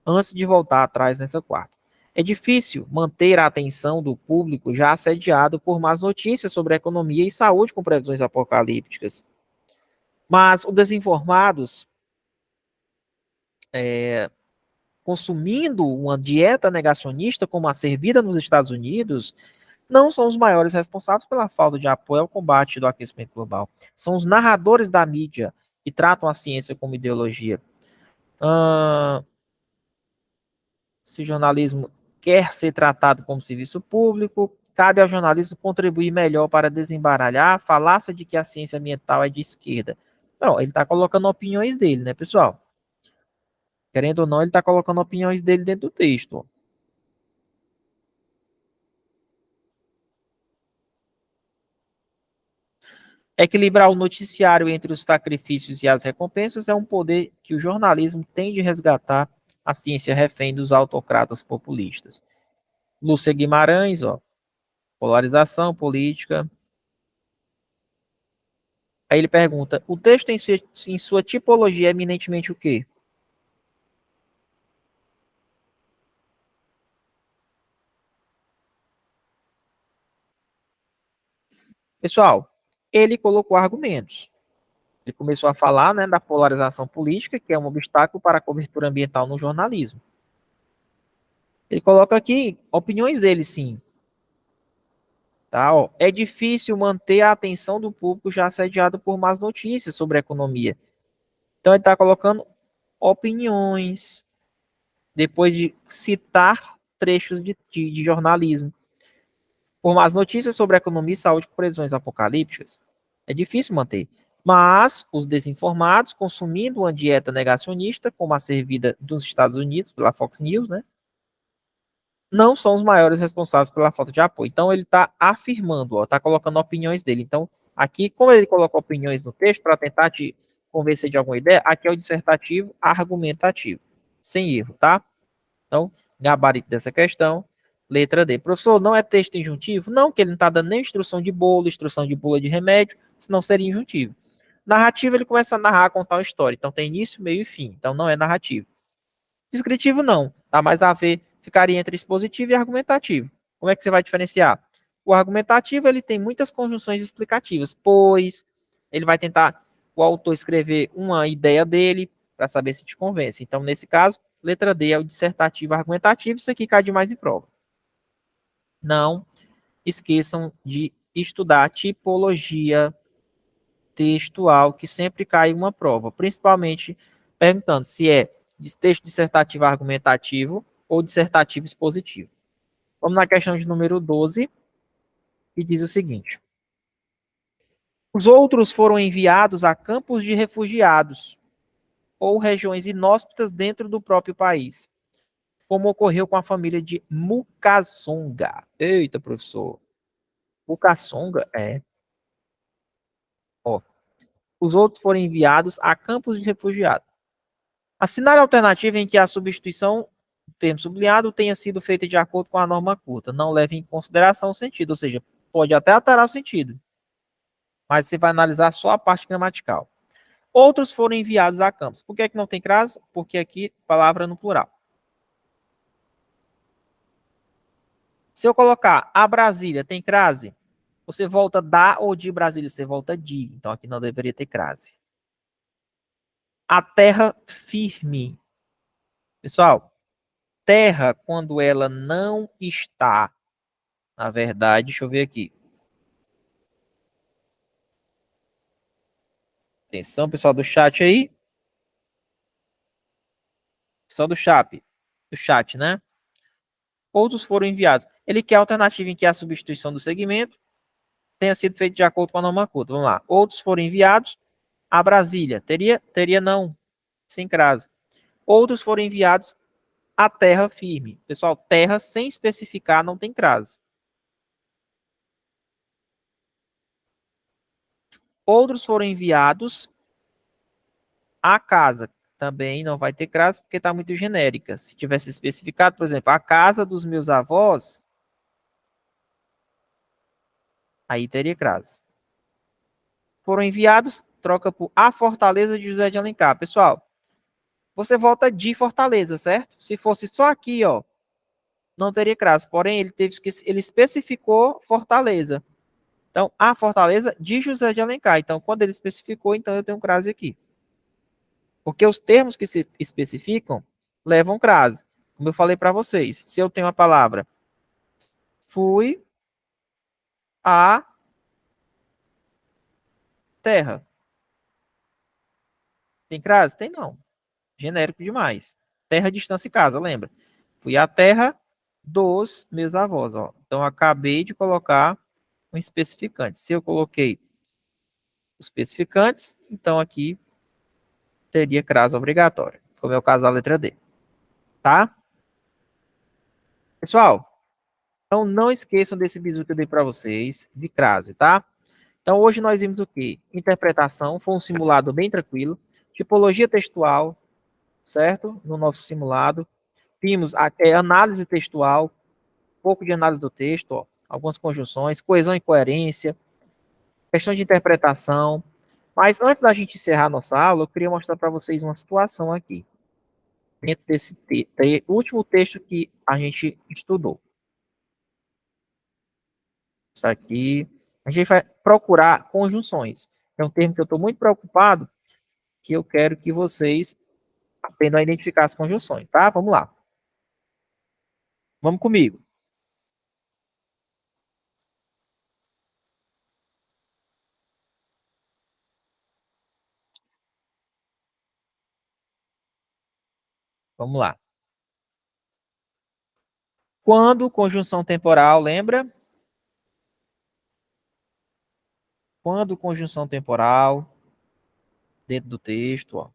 antes de voltar atrás nessa quarta. É difícil manter a atenção do público já assediado por más notícias sobre economia e saúde com previsões apocalípticas. Mas os desinformados, consumindo uma dieta negacionista como a servida nos Estados Unidos, não são os maiores responsáveis pela falta de apoio ao combate do aquecimento global. São os narradores da mídia que tratam a ciência como ideologia. Se o jornalismo quer ser tratado como serviço público, cabe ao jornalismo contribuir melhor para desembaralhar a falácia de que a ciência ambiental é de esquerda. Não, ele está colocando opiniões dele, né, pessoal? Querendo ou não, ele está colocando opiniões dele dentro do texto. Equilibrar o noticiário entre os sacrifícios e as recompensas é um poder que o jornalismo tem de resgatar a ciência refém dos autocratas populistas. Lúcia Guimarães, ó, polarização política. Aí ele pergunta, o texto em sua tipologia é eminentemente o quê? Pessoal, ele colocou argumentos. Ele começou a falar, né, da polarização política, que é um obstáculo para a cobertura ambiental no jornalismo. Ele coloca aqui opiniões dele, sim. Tá, ó. É difícil manter a atenção do público já assediado por más notícias sobre a economia. Então ele está colocando opiniões, depois de citar trechos de jornalismo. Por más notícias sobre a economia e saúde com previsões apocalípticas, é difícil manter. Mas os desinformados, consumindo uma dieta negacionista, como a servida dos Estados Unidos pela Fox News, né, não são os maiores responsáveis pela falta de apoio. Então, ele está afirmando, está colocando opiniões dele. Então, aqui, como ele coloca opiniões no texto para tentar te convencer de alguma ideia, aqui é o dissertativo argumentativo, sem erro, tá? Então, gabarito dessa questão, letra D. Professor, não é texto injuntivo? Não, que ele não está dando nem instrução de bolo, instrução de bula de remédio, senão seria injuntivo. Narrativa, ele começa a narrar, contar uma história. Então, tem início, meio e fim. Então, não é narrativo. Descritivo, não. Dá mais a ver, ficaria entre expositivo e argumentativo. Como é que você vai diferenciar? O argumentativo, ele tem muitas conjunções explicativas, pois ele vai tentar o autor escrever uma ideia dele para saber se te convence. Então, nesse caso, letra D é o dissertativo argumentativo, isso aqui cai demais em prova. Não esqueçam de estudar a tipologia textual, que sempre cai em uma prova, principalmente perguntando se é de texto dissertativo argumentativo ou dissertativo expositivo. Vamos na questão de número 12, que diz o seguinte: os outros foram enviados a campos de refugiados ou regiões inóspitas dentro do próprio país, como ocorreu com a família de Mukasonga. Eita, professor. Mukasonga é. Ó, os outros foram enviados a campos de refugiados. Assinar a alternativa em que a substituição do termo sublinhado tenha sido feita de acordo com a norma curta. Não leve em consideração o sentido, ou seja, pode até alterar o sentido, mas você vai analisar só a parte gramatical. Outros foram enviados a campos. Por que é que não tem crase? Porque aqui, palavra no plural. Se eu colocar a Brasília, tem crase? Você volta da ou de Brasília? Você volta de. Então, aqui não deveria ter crase. A terra firme. Pessoal, terra, quando ela não está, na verdade, deixa eu ver aqui. Atenção, pessoal do chat aí. Pessoal do chat, né? Outros foram enviados. Ele quer a alternativa em que a substituição do segmento tenha sido feita de acordo com a norma culta. Vamos lá. Outros foram enviados a Brasília. Teria não, sem crase. Outros foram enviados a terra firme. Pessoal, terra sem especificar não tem crase. Outros foram enviados a casa. Também não vai ter crase porque está muito genérica. Se tivesse especificado, por exemplo, a casa dos meus avós, aí teria crase. Foram enviados, troca por a Fortaleza de José de Alencar. Pessoal, você volta de Fortaleza, certo? Se fosse só aqui, ó, não teria crase. Porém, ele especificou Fortaleza. Então, a Fortaleza de José de Alencar. Então, quando ele especificou, então eu tenho crase aqui. Porque os termos que se especificam levam crase. Como eu falei para vocês, se eu tenho a palavra fui à terra. Tem crase? Tem não. Genérico demais. Terra, distância e casa, lembra? Fui à terra dos meus avós. Ó. Então, acabei de colocar um especificante. Se eu coloquei os especificantes, então aqui teria crase obrigatória, como é o caso da letra D. Tá? Pessoal, então não esqueçam desse bizu que eu dei para vocês, de crase, tá? Então, hoje nós vimos o quê? Interpretação, foi um simulado bem tranquilo. Tipologia textual, certo? No nosso simulado. Vimos análise textual, um pouco de análise do texto, ó, algumas conjunções, coesão e coerência, questão de interpretação. Mas antes da gente encerrar nossa aula, eu queria mostrar para vocês uma situação aqui, dentro desse último texto que a gente estudou. Isso aqui, a gente vai procurar conjunções. É um termo que eu estou muito preocupado, que eu quero que vocês aprendam a identificar as conjunções, tá? Vamos lá. Vamos comigo. Vamos lá. Quando conjunção temporal, lembra? Quando conjunção temporal, dentro do texto, ó.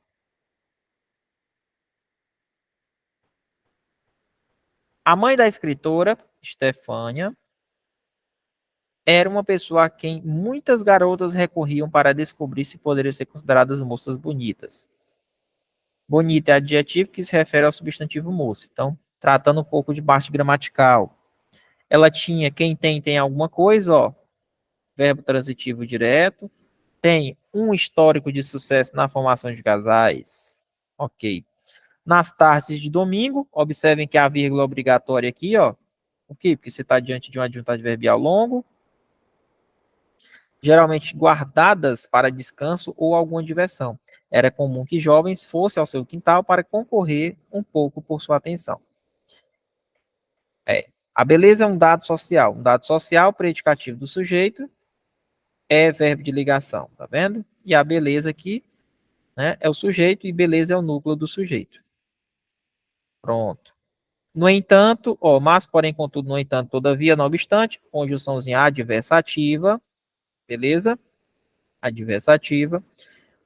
A mãe da escritora, Stefânia, era uma pessoa a quem muitas garotas recorriam para descobrir se poderiam ser consideradas moças bonitas. Bonita é adjetivo que se refere ao substantivo moça. Então, tratando um pouco de parte gramatical. Ela tinha, quem tem alguma coisa, ó, verbo transitivo direto. Tem um histórico de sucesso na formação de casais. Ok. Nas tardes de domingo, observem que a vírgula obrigatória aqui, ó. Por quê? Porque você está diante de um adjunto adverbial longo, geralmente guardadas para descanso ou alguma diversão. Era comum que jovens fossem ao seu quintal para concorrer um pouco por sua atenção. A beleza é um dado social. Um dado social, predicativo do sujeito, é verbo de ligação, tá vendo? E a beleza aqui, né, é o sujeito e beleza é o núcleo do sujeito. Pronto. No entanto, ó, mas, porém, contudo, no entanto, todavia, não obstante, conjunçãozinha adversativa, beleza? Adversativa.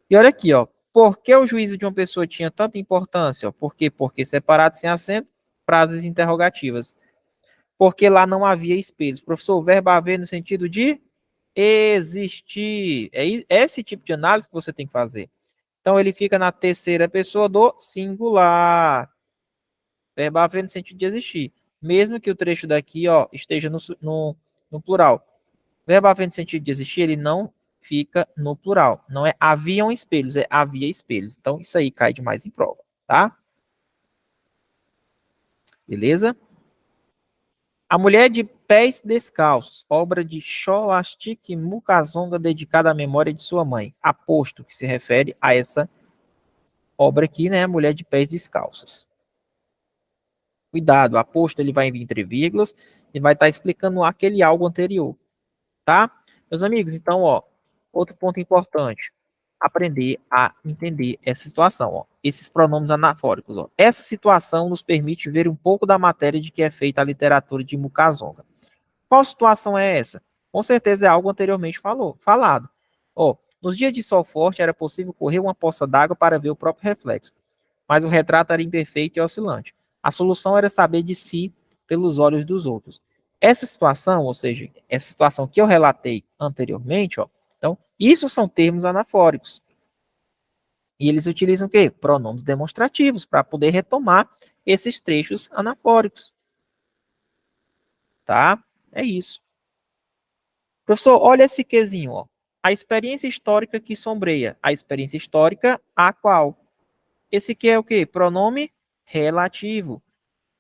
E olha aqui, ó, por que o juízo de uma pessoa tinha tanta importância? Ó? Por quê? Porque separado sem acento, frases interrogativas. Porque lá não havia espelhos. Professor, o verbo haver no sentido de existir. É esse tipo de análise que você tem que fazer. Então, ele fica na terceira pessoa do singular. Verbo haver no sentido de existir. Mesmo que o trecho daqui, ó, esteja no plural. Verbo haver no sentido de existir, ele não fica no plural. Não é haviam espelhos, é havia espelhos. Então, isso aí cai demais em prova, tá? Beleza? A Mulher de Pés Descalços, obra de Scholastic Mukasonga, dedicada à memória de sua mãe. Aposto que se refere a essa obra aqui, né? A Mulher de Pés Descalços. Cuidado, aposto ele vai vir entre vírgulas e vai estar explicando aquele algo anterior, tá? Meus amigos, então, ó, outro ponto importante, aprender a entender essa situação, ó, esses pronomes anafóricos, ó. Essa situação nos permite ver um pouco da matéria de que é feita a literatura de Mukasonga. Qual situação é essa? Com certeza é algo anteriormente falado. Ó, nos dias de sol forte era possível correr uma poça d'água para ver o próprio reflexo, mas o retrato era imperfeito e oscilante. A solução era saber de si pelos olhos dos outros. Essa situação, ou seja, essa situação que eu relatei anteriormente, ó, então, isso são termos anafóricos. E eles utilizam o quê? Pronomes demonstrativos para poder retomar esses trechos anafóricos. Tá? É isso. Professor, olha esse quezinho, ó. A experiência histórica que sombreia. A experiência histórica a qual? Esse que é o quê? Pronome relativo.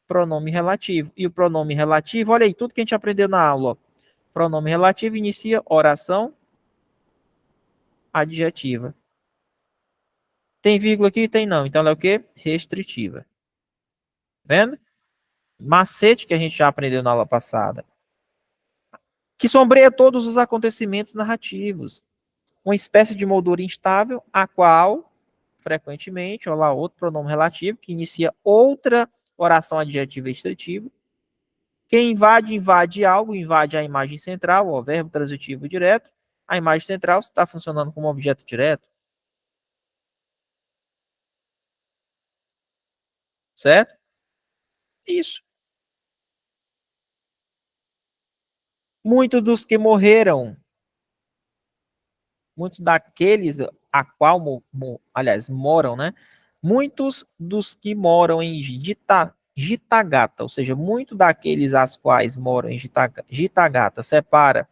Pronome relativo. E o pronome relativo, olha aí, tudo que a gente aprendeu na aula. Ó. Pronome relativo inicia oração adjetiva. Tem vírgula aqui? Tem não. Então ela é o quê? Restritiva. Vendo? Macete que a gente já aprendeu na aula passada. Que sombreia todos os acontecimentos narrativos. Uma espécie de moldura instável, a qual, frequentemente, olha lá, outro pronome relativo, que inicia outra oração adjetiva extrativa. Quem invade algo, invade a imagem central, ó, verbo transitivo direto. A imagem central está funcionando como objeto direto, certo? Isso. Muitos dos que morreram, muitos daqueles a qual, aliás, moram, né? Muitos dos que moram em Gitagata, ou seja, muitos daqueles as quais moram em Gitagata, separa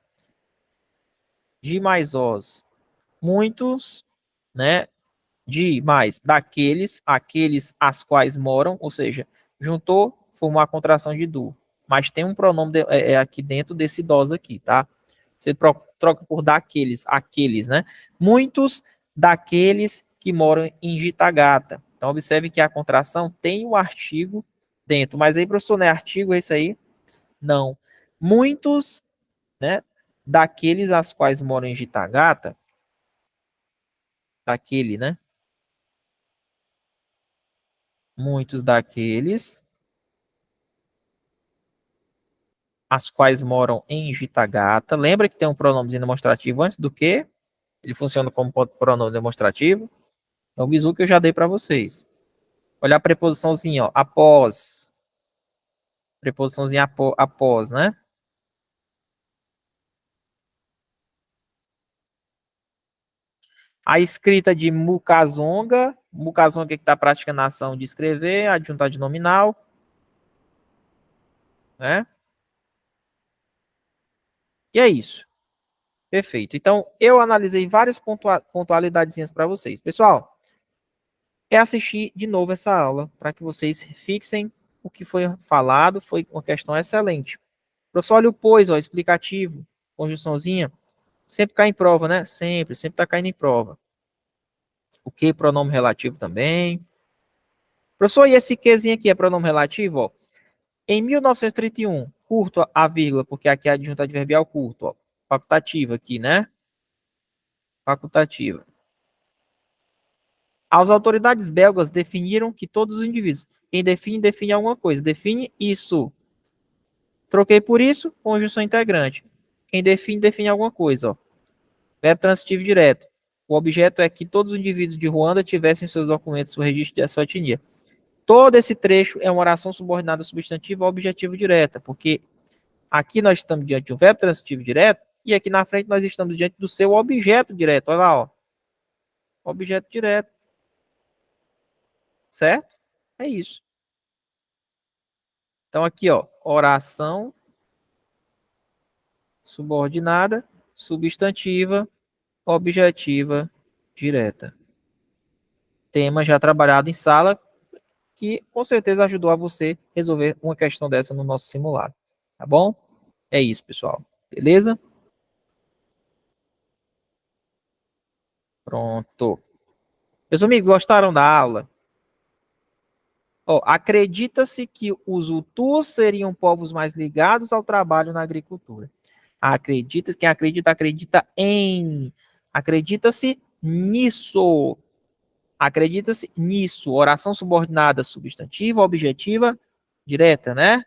de mais os, muitos, né? De mais daqueles, aqueles as quais moram, ou seja, juntou, formou a contração de du. Mas tem um pronome aqui dentro desse dos aqui, tá? Você troca por daqueles, aqueles, né? Muitos daqueles que moram em Gitagata. Então, observe que a contração tem o artigo dentro. Mas aí, professor, não é artigo esse aí? Não. Muitos, né? Daqueles as quais moram em Gitagata, daquele, né? Muitos daqueles as quais moram em Gitagata. Lembra que tem um pronome demonstrativo antes do que? Ele funciona como pronome demonstrativo. É o bizu que eu já dei para vocês. Olha a preposiçãozinha, ó, após. Preposiçãozinha após, né? A escrita de Mukasonga. Mukasonga que está praticando a ação de escrever, adjuntado nominal, né? E é isso. Perfeito. Então, eu analisei várias pontualidades para vocês. Pessoal, é assistir de novo essa aula para que vocês fixem o que foi falado. Foi uma questão excelente. Professor, olha o pois, ó, explicativo, conjunçãozinha. Sempre cai em prova, né? Sempre está caindo em prova. O que? Pronome relativo também. Professor, e esse quezinho aqui é pronome relativo, ó. Em 1931, curto a vírgula, porque aqui é a adjunta adverbial curto, ó. Facultativa aqui, né? Facultativa. As autoridades belgas definiram que todos os indivíduos, quem define, define alguma coisa. Define isso. Troquei por isso, conjunção integrante. Quem define, define alguma coisa, ó. Verbo transitivo direto. O objeto é que todos os indivíduos de Ruanda tivessem em seus documentos o registro de sua etnia. Todo esse trecho é uma oração subordinada substantiva ao objetivo direta, porque aqui nós estamos diante de um verbo transitivo direto e aqui na frente nós estamos diante do seu objeto direto. Olha lá, ó. Objeto direto. Certo? É isso. Então aqui, ó, oração subordinada substantiva objetiva direta. Tema já trabalhado em sala, que com certeza ajudou a você resolver uma questão dessa no nosso simulado. Tá bom? É isso, pessoal. Beleza? Pronto. Meus amigos, gostaram da aula? Ó, acredita-se que os Hutus seriam povos mais ligados ao trabalho na agricultura. Acredita, quem acredita, acredita em. Acredita-se nisso. Acredita-se nisso. Oração subordinada substantiva, objetiva, direta, né?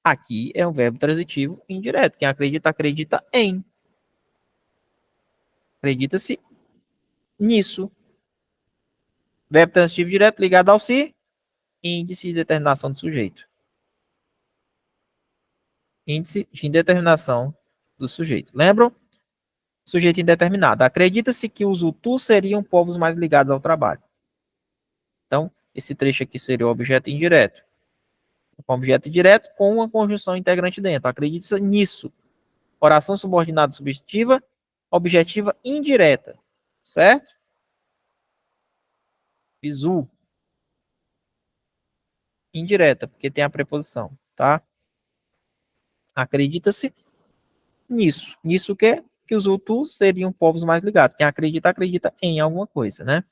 Aqui é um verbo transitivo indireto. Quem acredita, acredita em. Acredita-se nisso. Verbo transitivo direto ligado ao si, índice de determinação do sujeito. Índice de indeterminação do sujeito. Lembram? Sujeito indeterminado. Acredita-se que os Hutus seriam povos mais ligados ao trabalho. Então, esse trecho aqui seria o objeto indireto. Um objeto direto com uma conjunção integrante dentro. Acredita-se nisso. Oração subordinada subjetiva, objetiva indireta. Certo? Bizu. Indireta, porque tem a preposição, tá? Acredita-se nisso. Nisso que é que os Hutus seriam povos mais ligados. Quem acredita, acredita em alguma coisa, né?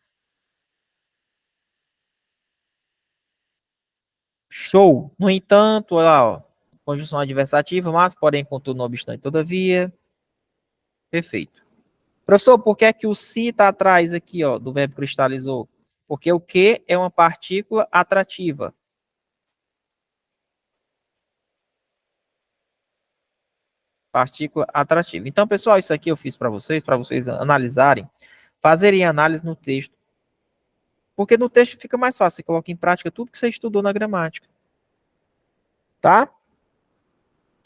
Show. No entanto, olha lá, ó, conjunção adversativa, mas, porém, contudo, não obstante, todavia. Perfeito. Professor, por que é que o se está atrás aqui, ó, do verbo cristalizou? Porque o que é uma partícula atrativa. Partícula atrativa. Então, pessoal, isso aqui eu fiz para vocês analisarem, fazerem análise no texto. Porque no texto fica mais fácil, você coloca em prática tudo que você estudou na gramática. Tá?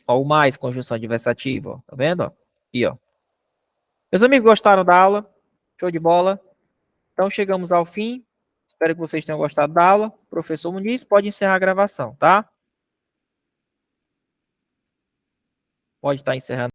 Ó, o mais, conjunção adversativa, ó. Tá vendo? Ó? Aqui, ó. Meus amigos, gostaram da aula? Show de bola? Então, chegamos ao fim. Espero que vocês tenham gostado da aula. Professor Muniz, pode encerrar a gravação, tá? Pode estar encerrando.